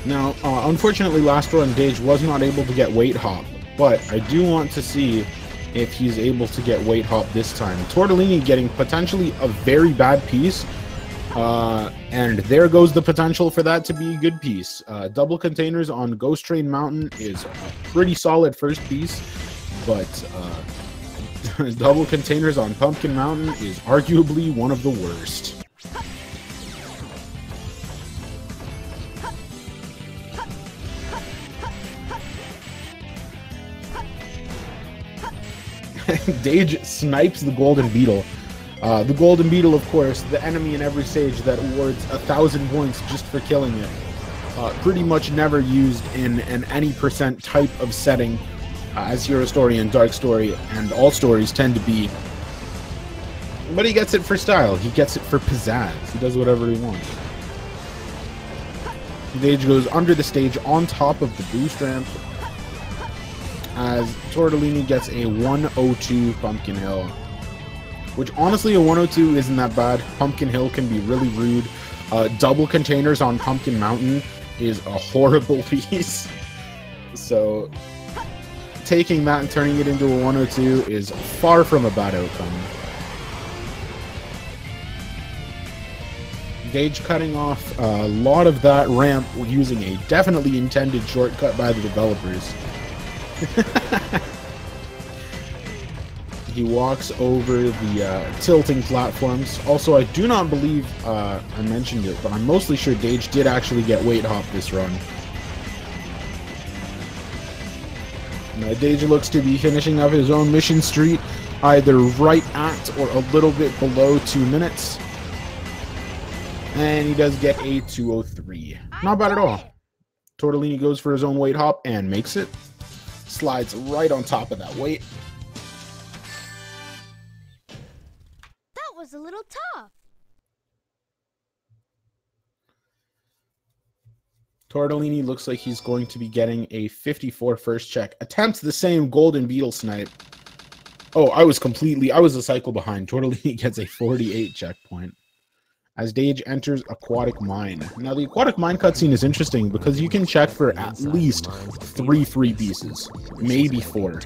Now, unfortunately, last run, Dage was not able to get Weight Hop, but I do want to see if he's able to get Weight Hop this time. Tortellini getting potentially a very bad piece, and there goes the potential for that to be a good piece. Double containers on Ghost Train Mountain is a pretty solid first piece, but double containers on Pumpkin Mountain is arguably one of the worst. Dage snipes the Golden Beetle. The Golden Beetle, of course, the enemy in every stage that awards 1,000 points just for killing it. pretty much never used in an any percent type of setting, as Hero Story and Dark Story and all stories tend to be. But he gets it for style. He gets it for pizzazz. He does whatever he wants. Dage goes under the stage on top of the boost ramp as Tortellini gets a 102 Pumpkin Hill. Which honestly, a 102 isn't that bad. Pumpkin Hill can be really rude. Double containers on Pumpkin Mountain is a horrible piece. So taking that and turning it into a 102 is far from a bad outcome. Dage cutting off a lot of that ramp using a definitely intended shortcut by the developers. He walks over the tilting platforms. Also, I do not believe I mentioned it, but I'm mostly sure Dage did actually get weight hop this run. Dage looks to be finishing up his own mission streak, either right at or a little bit below 2 minutes. And he does get a 203. Not bad at all. Tortellini goes for his own weight hop and makes it. Slides right on top of that weight. That was a little tough. Tortellini looks like he's going to be getting a 54 first check. Attempts the same golden beetle snipe. Oh, I was a cycle behind. Tortellini gets a 48 checkpoint as Dage enters Aquatic Mine. Now, the Aquatic Mine cutscene is interesting because you can check for at least 3 free pieces, maybe 4.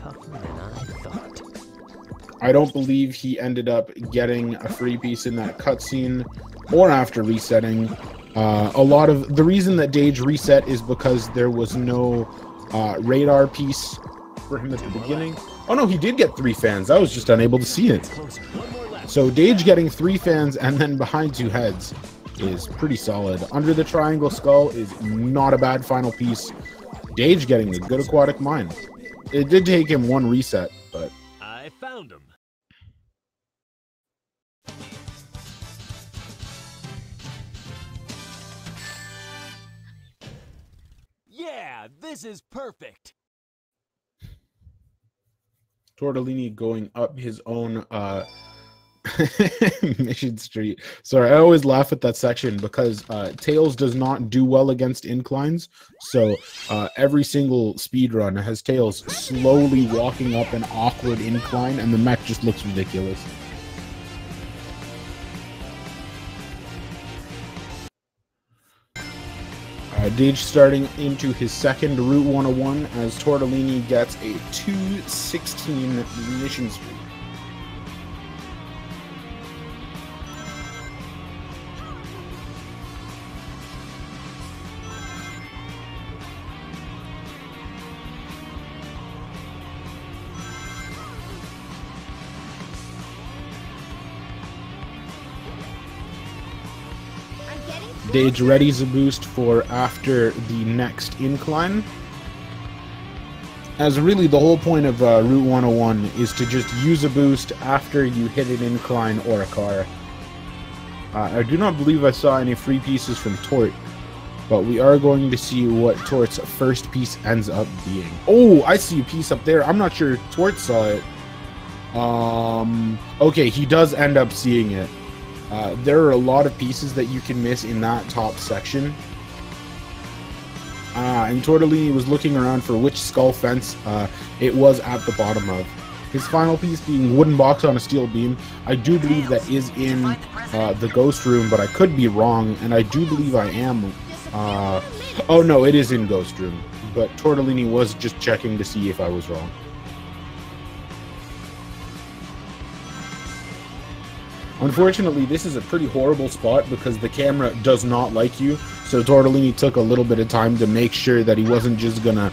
I don't believe he ended up getting a free piece in that cutscene or after resetting. A lot of the reason that Dage reset is because there was no radar piece for him at the beginning. Oh no, he did get 3 fans. I was just unable to see it. So Dage getting 3 fans and then behind 2 heads is pretty solid. Under the triangle skull is not a bad final piece. Dage getting a good Aquatic Mine. It did take him 1 reset, but I found him. Yeah, this is perfect. Tortellini going up his own mission street. Sorry, I always laugh at that section because Tails does not do well against inclines. So every single speed run has Tails slowly walking up an awkward incline, and the mech just looks ridiculous. Dage starting into his second Route 101 as Tortellini gets a 216 mission streak. Dage readies a boost for after the next incline. As really the whole point of Route 101 is to just use a boost after you hit an incline or a car. I do not believe I saw any free pieces from Tort, but we are going to see what Tort's first piece ends up being. Oh, I see a piece up there. I'm not sure Tort saw it. Okay, he does end up seeing it. There are a lot of pieces that you can miss in that top section. And Tortellini was looking around for which skull fence it was at the bottom of. His final piece being wooden box on a steel beam. I do believe that is in the ghost room, but I could be wrong, and I do believe I am. Oh no, it is in ghost room, but Tortellini was just checking to see if I was wrong. Unfortunately, this is a pretty horrible spot because the camera does not like you, so Tortellini took a little bit of time to make sure that he wasn't just gonna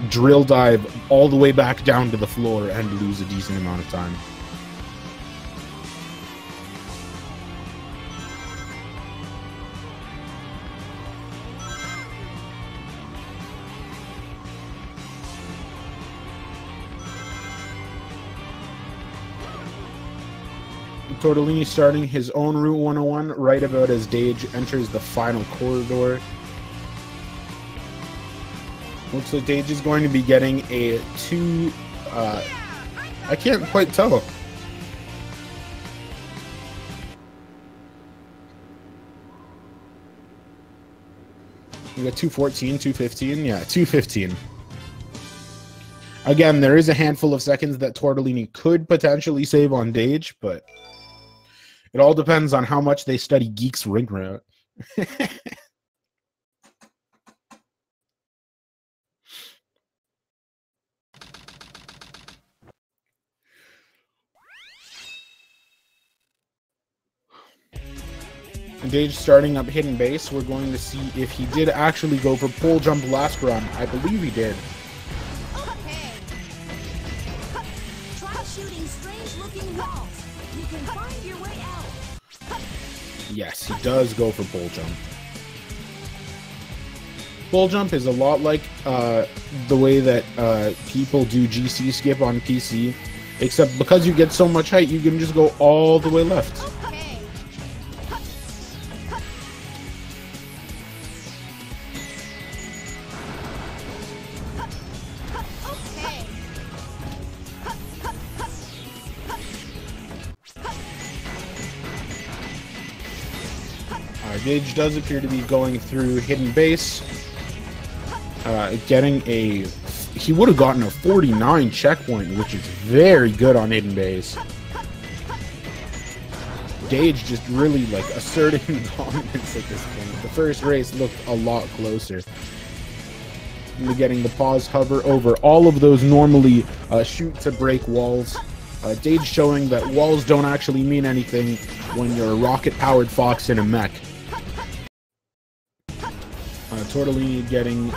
drill dive all the way back down to the floor and lose a decent amount of time. Tortellini starting his own Route 101 right about as Dage enters the final corridor. Looks like Dage is going to be getting a 2. I can't quite tell. We got 214, 215. Yeah, 215. Again, there is a handful of seconds that Tortellini could potentially save on Dage, but it all depends on how much they study Geek's ring route. Dage starting up hidden base. We're going to see if he did actually go for pole jump last run. I believe he did. Okay. Try shooting strange-looking walls. You can find your way out. Yes, he does go for pole jump. Pole jump is a lot like the way that people do GC skip on PC, except because you get so much height, you can just go all the way left. Okay. Okay. Dage does appear to be going through hidden base, getting a... He would have gotten a 49 checkpoint, which is very good on hidden base. Dage just really like asserting dominance at this point. The first race looked a lot closer. And getting the pause hover over all of those normally shoot to break walls. Dage showing that walls don't actually mean anything when you're a rocket-powered fox in a mech. Tortellini getting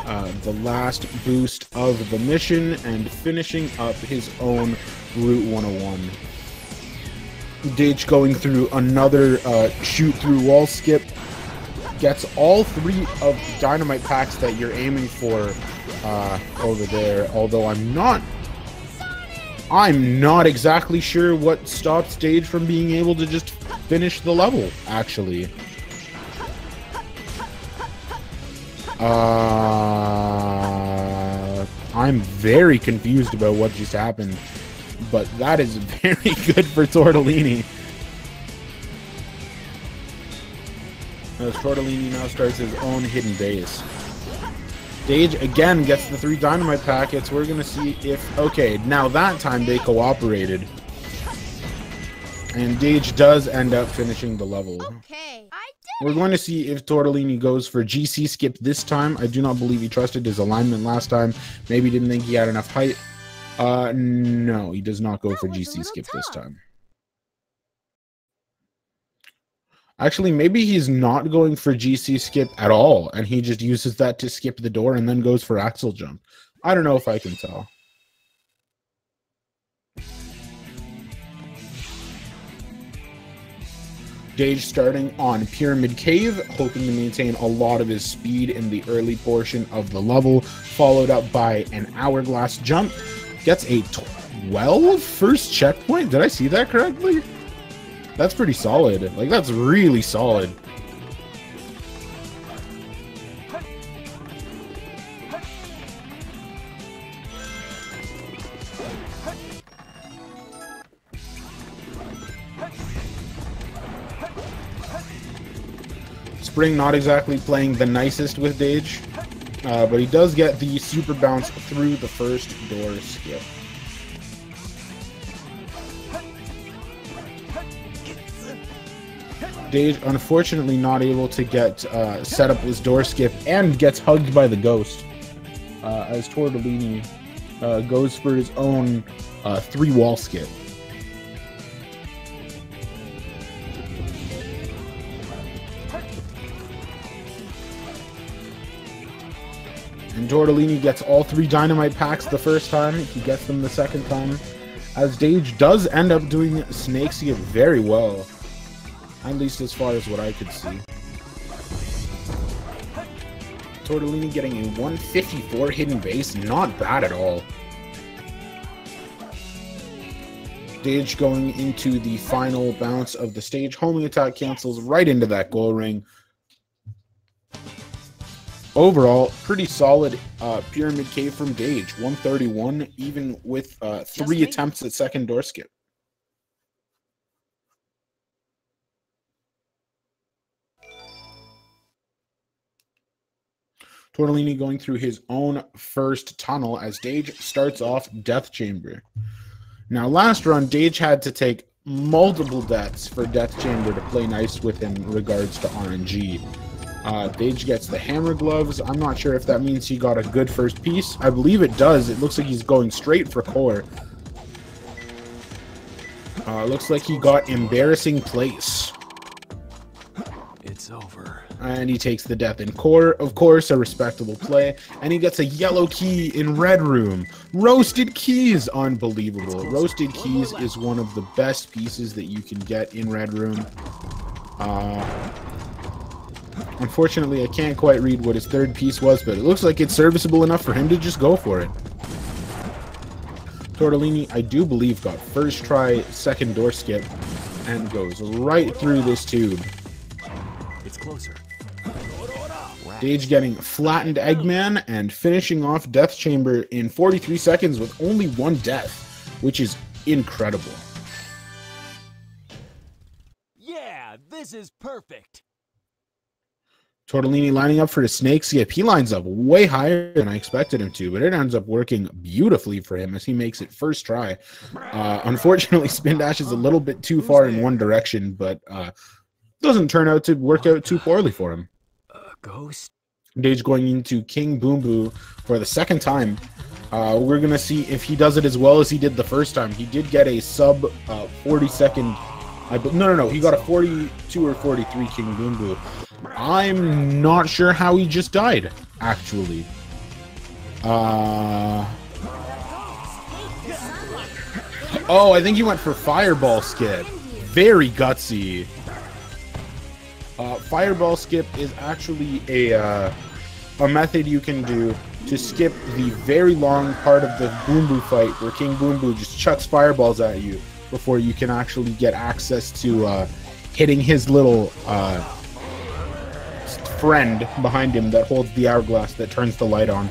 the last boost of the mission and finishing up his own Route 101. Dage going through another shoot-through wall skip. Gets all 3 of the dynamite packs that you're aiming for over there, although I'm not exactly sure what stops Dage from being able to just finish the level, actually. I'm very confused about what just happened, but that is very good for Tortellini. As Tortellini now starts his own hidden base. Dage again gets the 3 dynamite packets. We're going to see if... Okay, now that time they cooperated. And Dage does end up finishing the level. Okay. We're going to see if Tortellini goes for GC skip this time. I do not believe he trusted his alignment last time. Maybe didn't think he had enough height. No, he does not go for GC skip this time. Actually, maybe he's not going for GC skip at all, and he just uses that to skip the door and then goes for axle jump. I don't know if I can tell. Dage starting on Pyramid Cave, hoping to maintain a lot of his speed in the early portion of the level, followed up by an hourglass jump. Gets a 12 first checkpoint. Did I see that correctly? That's pretty solid. Like, that's really solid. Spring not exactly playing the nicest with Dage, but he does get the super bounce through the first door skip. Dage unfortunately not able to get set up his door skip and gets hugged by the ghost as Tortellini goes for his own 3 wall skip. And Tortellini gets all 3 dynamite packs the first time. He gets them the second time. As Dage does end up doing snake skip very well. At least as far as what I could see. Tortellini getting a 154 hidden base. Not bad at all. Dage going into the final bounce of the stage. Homing attack cancels right into that goal ring. Overall, pretty solid pyramid cave from Dage. 131, even with 3 attempts at second door skip. Tortellini going through his own first tunnel as Dage starts off Death Chamber. Now, last run, Dage had to take multiple deaths for Death Chamber to play nice with him in regards to RNG. Dage gets the hammer gloves. I'm not sure if that means he got a good first piece. I believe it does. It looks like he's going straight for core. Looks like he got embarrassing place. It's over. And he takes the death in core, of course, a respectable play. And he gets a yellow key in red room. Roasted keys, unbelievable. Roasted keys is one of the best pieces that you can get in red room. Unfortunately, I can't quite read what his third piece was, but it looks like it's serviceable enough for him to just go for it. Tortellini, I do believe, got first try, second door skip, and goes right through this tube. It's closer. Dage getting flattened Eggman and finishing off Death Chamber in 43 seconds with only 1 death, which is incredible. Yeah, this is perfect. Tortellini lining up for the snake skip. He lines up way higher than I expected him to, but it ends up working beautifully for him as he makes it first try. Unfortunately, Spin Dash is a little bit too far in one direction, but doesn't turn out to work out too poorly for him. Ghost? Dage going into King Boom Boo for the second time. We're going to see if he does it as well as he did the first time. He did get a sub 40 second... No. He got a 42 or 43 King Boom Boo. I'm not sure how he just died, actually. Oh, I think he went for Fireball Skip. Very gutsy. Fireball Skip is actually a method you can do to skip the very long part of the Boom Boo fight where King Boom Boo just chucks fireballs at you before you can actually get access to hitting his little friend behind him that holds the hourglass that turns the light on.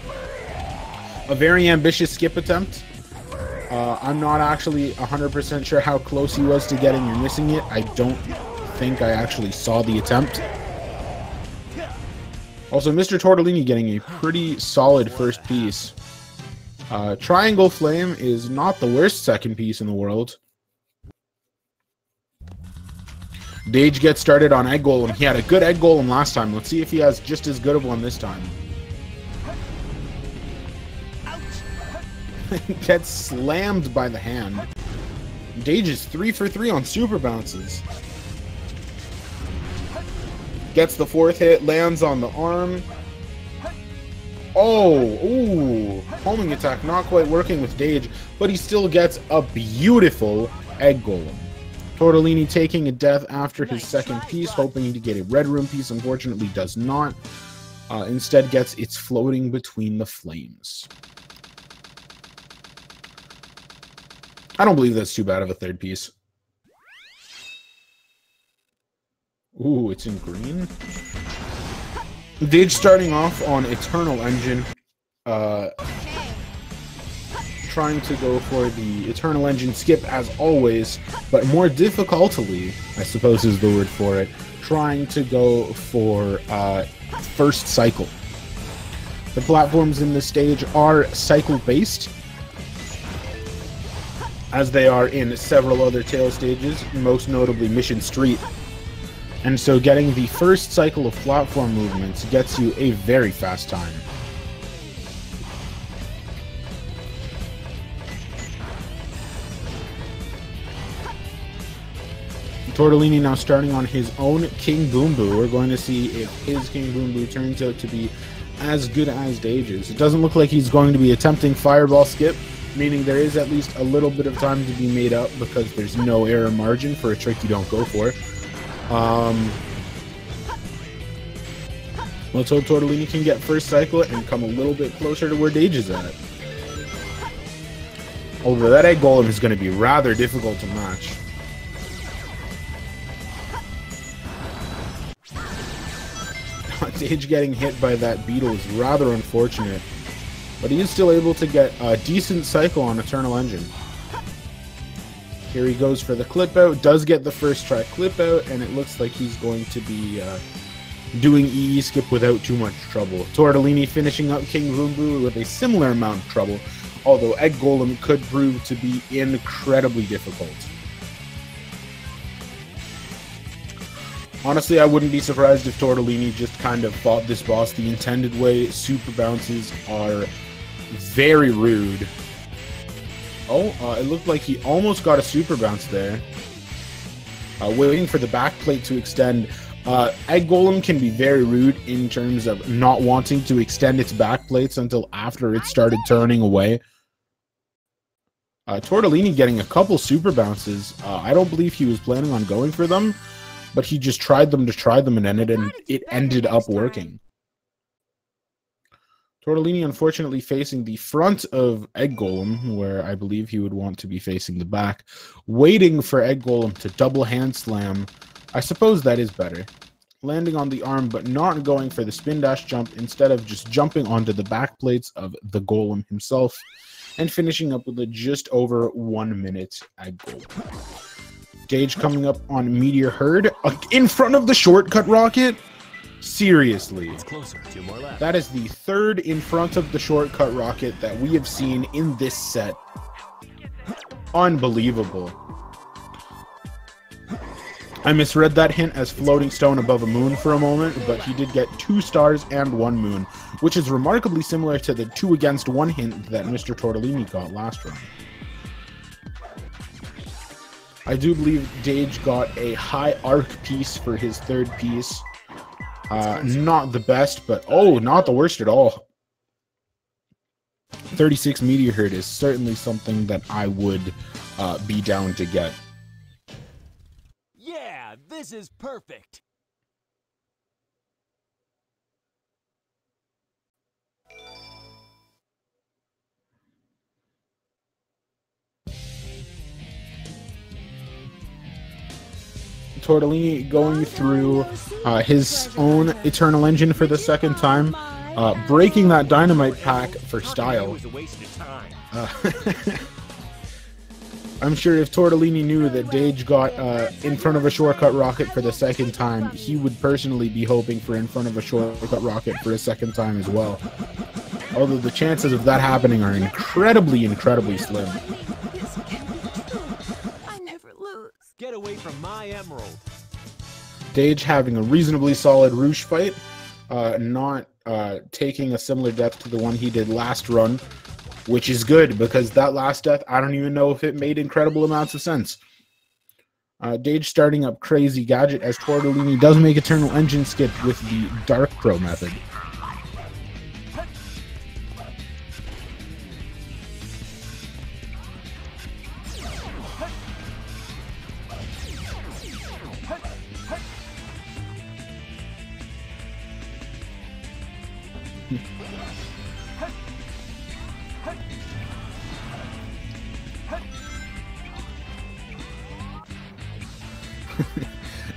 A very ambitious skip attempt. I'm not actually 100% sure how close he was to getting or missing it. I don't think I actually saw the attempt. Also, Mr. Tortellini getting a pretty solid first piece. Triangle Flame is not the worst second piece in the world. Dage gets started on Egg Golem. He had a good Egg Golem last time. Let's see if he has just as good of one this time. Gets slammed by the hand. Dage is 3 for 3 on super bounces. Gets the 4th hit, lands on the arm. Oh, ooh. Homing attack not quite working with Dage, but he still gets a beautiful Egg Golem. Tortellini taking a death after his second piece, hoping to get a red room piece. Unfortunately, does not. Instead gets it's floating between the flames. I don't believe that's too bad of a third piece. Ooh, it's in green. Dage starting off on Eternal Engine. Trying to go for the Eternal Engine skip as always, but more difficultly, I suppose is the word for it, trying to go for first cycle. The platforms in this stage are cycle-based, as they are in several other Tail stages, most notably Mission Street. And so getting the first cycle of platform movements gets you a very fast time. Tortellini now starting on his own King Boom Boo. We're going to see if his King Boom Boo turns out to be as good as Dage's. It doesn't look like he's going to be attempting Fireball Skip, meaning there is at least a little bit of time to be made up because there's no error margin for a trick you don't go for. Let's hope Tortellini can get first cycle and come a little bit closer to where Dage is at. Although that Egg Golem is going to be rather difficult to match. Dage getting hit by that beetle is rather unfortunate, but he is still able to get a decent cycle on Eternal Engine. Here he goes for the clip out, does get the first try clip out, and it looks like he's going to be doing EE skip without too much trouble. Tortellini finishing up King Boom Boo with a similar amount of trouble, although Egg Golem could prove to be incredibly difficult. Honestly, I wouldn't be surprised if Tortellini just kind of fought this boss the intended way. Super bounces are very rude. Oh, it looked like he almost got a super bounce there. Waiting for the back plate to extend. Egg Golem can be very rude in terms of not wanting to extend its back plates until after it started turning away. Tortellini getting a couple super bounces. I don't believe he was planning on going for them, but he just tried them to try them, and it ended up working. Tortellini unfortunately facing the front of Egg Golem, where I believe he would want to be facing the back, waiting for Egg Golem to double hand slam. I suppose that is better. Landing on the arm, but not going for the spin dash jump, instead of just jumping onto the back plates of the Golem himself, and finishing up with a just over 1 minute Egg Golem. Dage coming up on Meteor Herd, in front of the shortcut rocket? Seriously. It's closer. 2 more left. That is the third in front of the shortcut rocket that we have seen in this set. Unbelievable. I misread that hint as floating stone above a moon for a moment, but he did get 2 stars and 1 moon, which is remarkably similar to the 2 against 1 hint that Mr. Tortellini got last round. I do believe Dage got a high arc piece for his third piece. Not the best, but oh, not the worst at all. 36 Meteor Herd is certainly something that I would be down to get. Yeah, this is perfect. Tortellini going through his own Eternal Engine for the second time, breaking that dynamite pack for style. It was a waste of time. I'm sure if Tortellini knew that Dage got in front of a shortcut rocket for the second time, he would personally be hoping for in front of a shortcut rocket for a second time as well. Although the chances of that happening are incredibly, incredibly slim. I never lose. Get away from my emerald. Dage having a reasonably solid Rouge fight, not taking a similar death to the one he did last run, which is good because that last death, I don't even know if it made incredible amounts of sense. Dage starting up Crazy Gadget as Tortellini does make Eternal Engine skip with the Dark Pro method.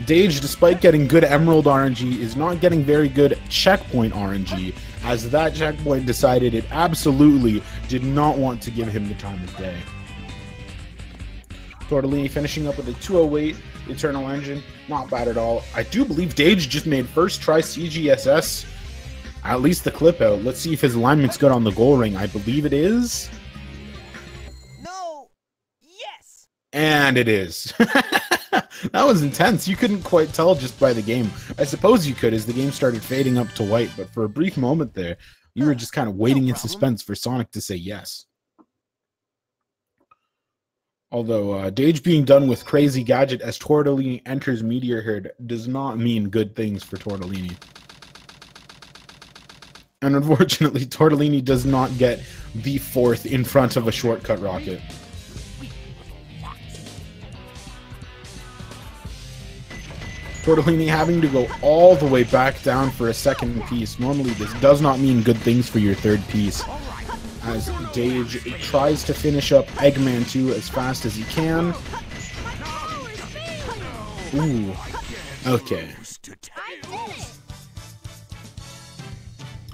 Dage, despite getting good Emerald RNG, is not getting very good checkpoint RNG, as that checkpoint decided it absolutely did not want to give him the time of day. Tortellini finishing up with a 208 Eternal Engine, not bad at all. I do believe Dage just made first try CGSS, at least the clip out. Let's see if his alignment's good on the goal ring. I believe it is. No. Yes. And it is. That was intense. You couldn't quite tell just by the game. I suppose you could as the game started fading up to white, but for a brief moment there, you were just kind of waiting in suspense for Sonic to say yes. Although Dage being done with Crazy Gadget as Tortellini enters Meteor Herd does not mean good things for Tortellini. And unfortunately, Tortellini does not get the 4th in front of a shortcut rocket. Tortellini having to go all the way back down for a second piece. Normally this does not mean good things for your third piece, as Dage tries to finish up Eggman 2 as fast as he can. Ooh. Okay.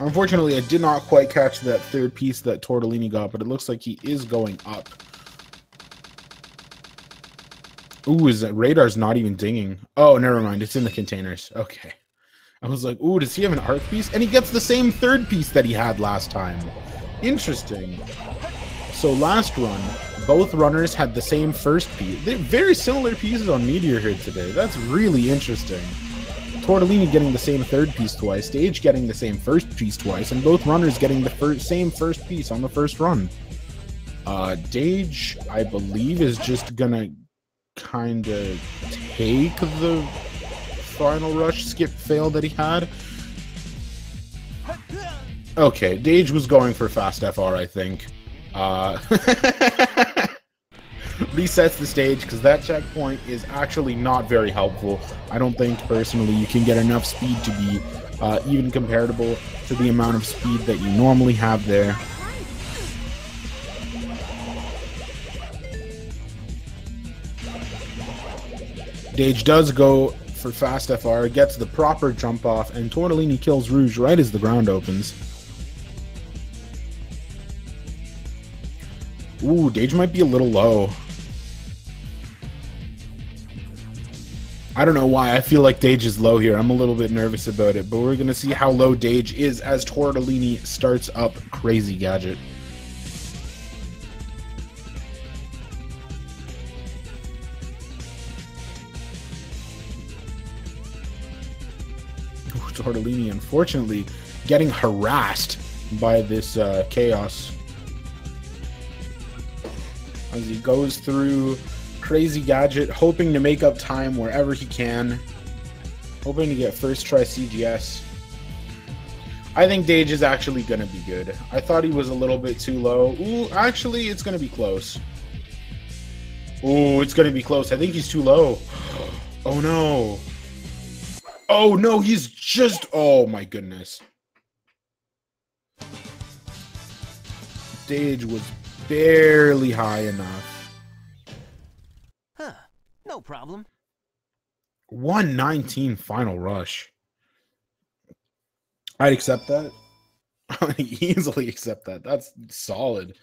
Unfortunately, I did not quite catch that third piece that Tortellini got, but it looks like he is going up. Ooh, is that radar's not even dinging? Oh, never mind. It's in the containers. Okay. I was like, ooh, does he have an arc piece? And he gets the same third piece that he had last time. Interesting. So last run, both runners had the same first piece. They're very similar pieces on Meteor here today. That's really interesting. Tortellini getting the same third piece twice, Dage getting the same first piece twice, and both runners getting the same first piece on the first run. Dage, I believe, is just gonna kind of take the final rush skip fail that he had. Okay, Dage was going for fast FR, I think. Resets the stage because that checkpoint is actually not very helpful. I don't think personally you can get enough speed to be even comparable to the amount of speed that you normally have there. Dage does go for fast FR, gets the proper jump off, and Tortellini kills Rouge right as the ground opens. Ooh, Dage might be a little low. I don't know why. I feel like Dage is low here. I'm a little bit nervous about it, but we're going to see how low Dage is as Tortellini starts up Crazy Gadget. Ooh, Tortellini, unfortunately, getting harassed by this chaos as he goes through Crazy Gadget, hoping to make up time wherever he can, hoping to get first try CGS. I think Dage is actually going to be good. I thought he was a little bit too low. Ooh, actually, it's going to be close. Ooh, it's going to be close. I think he's too low. Oh, no. Oh, no, he's just... Oh, my goodness. Dage was barely high enough. Huh. No problem. 119 final rush. I'd accept that. I'd easily accept that. That's solid.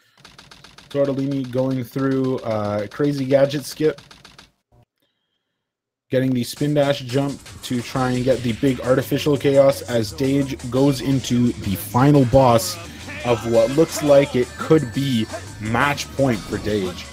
Tortellini going through Crazy Gadget skip. Getting the spin dash jump to try and get the big artificial chaos as Dage goes into the final boss of what looks like it could be match point for Dage.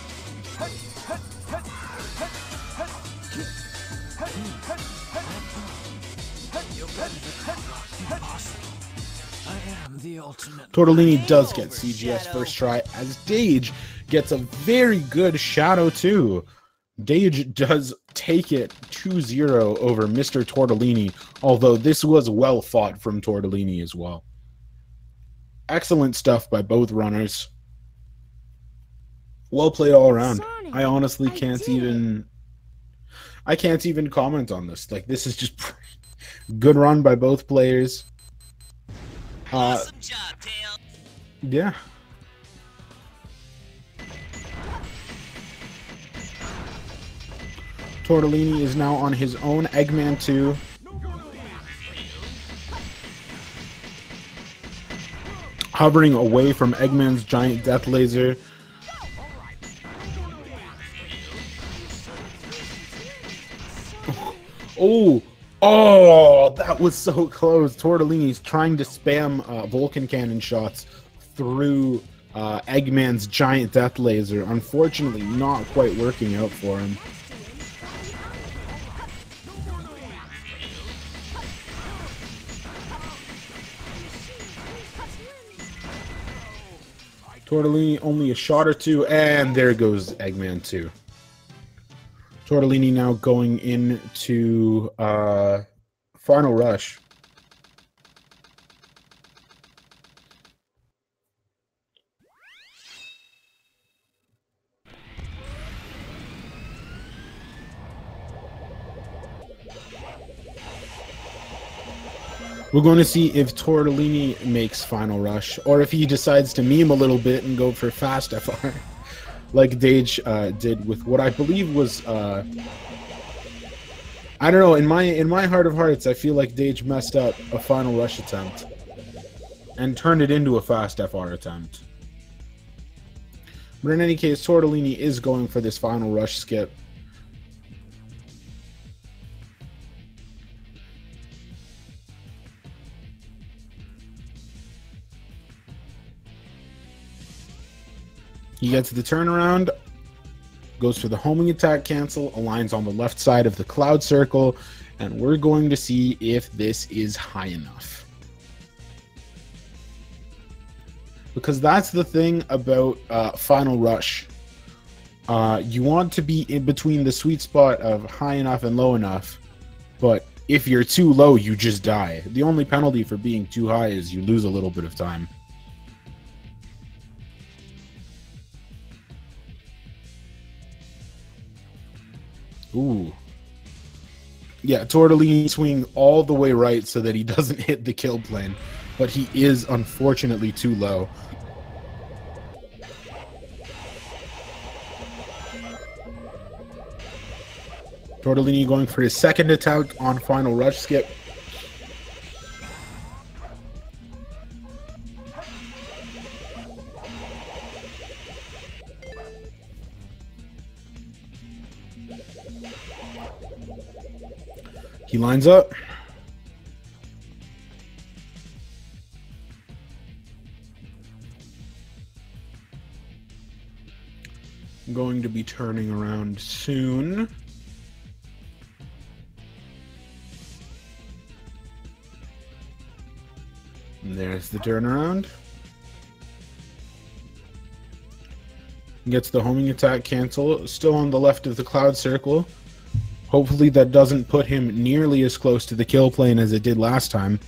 Tortellini does get CGS first try as Dage gets a very good Shadow 2. Dage does take it 2-0 over Mr. Tortellini, although this was well fought from Tortellini as well. Excellent stuff by both runners. Well played all around. I honestly can't even comment on this. Like, this is just good run by both players. Awesome job, Tail. Yeah. Tortellini is now on his own Eggman 2. Hovering away from Eggman's giant death laser. Oh, that was so close. Tortellini's trying to spam Vulcan cannon shots through Eggman's giant death laser. Unfortunately, not quite working out for him. Tortellini only a shot or two, and there goes Eggman 2. Tortellini now going into final rush. We're going to see if Tortellini makes final rush, or if he decides to meme a little bit and go for fast FR, like Dage did with what I believe was I don't know, in my heart of hearts, I feel like Dage messed up a final rush attempt. and turn it into a fast FR attempt. But in any case, Tortellini is going for this final rush skip. He gets the turnaround, goes for the homing attack cancel, aligns on the left side of the cloud circle, and we're going to see if this is high enough. Because that's the thing about Final Rush. You want to be in between the sweet spot of high enough and low enough, but if you're too low, you just die. The only penalty for being too high is you lose a little bit of time. Ooh. Yeah, Tortellini swing all the way right so that he doesn't hit the kill plane, but he is unfortunately too low. Tortellini going for his second attack on final rush skip. He lines up. I'm going to be turning around soon. And there's the turnaround. Gets the homing attack cancel. Still on the left of the cloud circle. Hopefully that doesn't put him nearly as close to the kill plane as it did last time.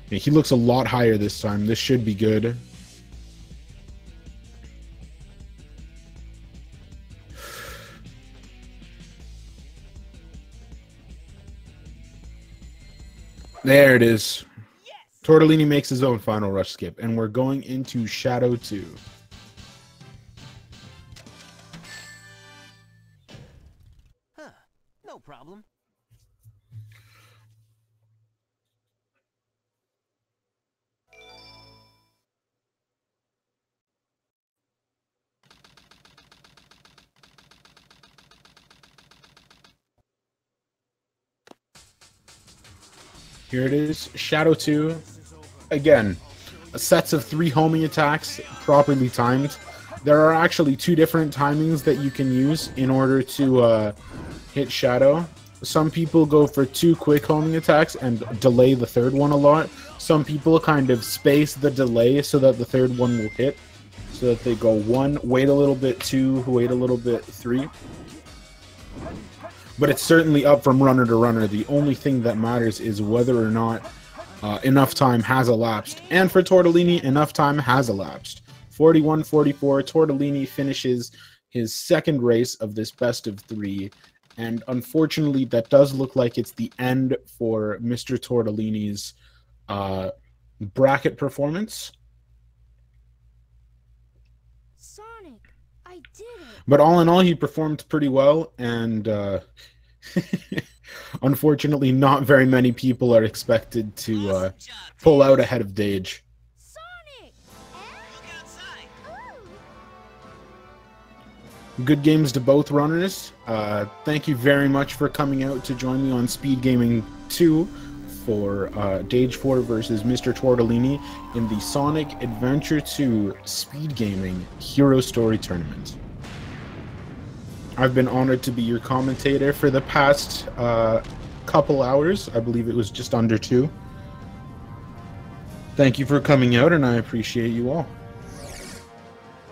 Yeah, he looks a lot higher this time. This should be good. There it is. Yes! Tortellini makes his own final rush skip, and we're going into Shadow 2. Huh. No problem. Here it is, Shadow 2. Again, sets of 3 homing attacks, properly timed. There are actually 2 different timings that you can use in order to hit Shadow. Some people go for 2 quick homing attacks and delay the third one a lot. Some people kind of space the delay so that the third one will hit. So that they go 1, wait a little bit, 2, wait a little bit, 3. But it's certainly up from runner to runner. The only thing that matters is whether or not enough time has elapsed. And for Tortellini, enough time has elapsed. 41-44, Tortellini finishes his second race of this best of 3. And unfortunately, that does look like it's the end for Mr. Tortellini's bracket performance. Sonic, I did it. But all in all, he performed pretty well, and unfortunately, not very many people are expected to pull out ahead of Dage. Sonic! Look outside. Good games to both runners. Thank you very much for coming out to join me on Speed Gaming 2 for Dage4 versus Mr. Tortellini in the Sonic Adventure 2 Speed Gaming Hero Story Tournament. I've been honored to be your commentator for the past couple hours. I believe it was just under 2. Thank you for coming out, and I appreciate you all.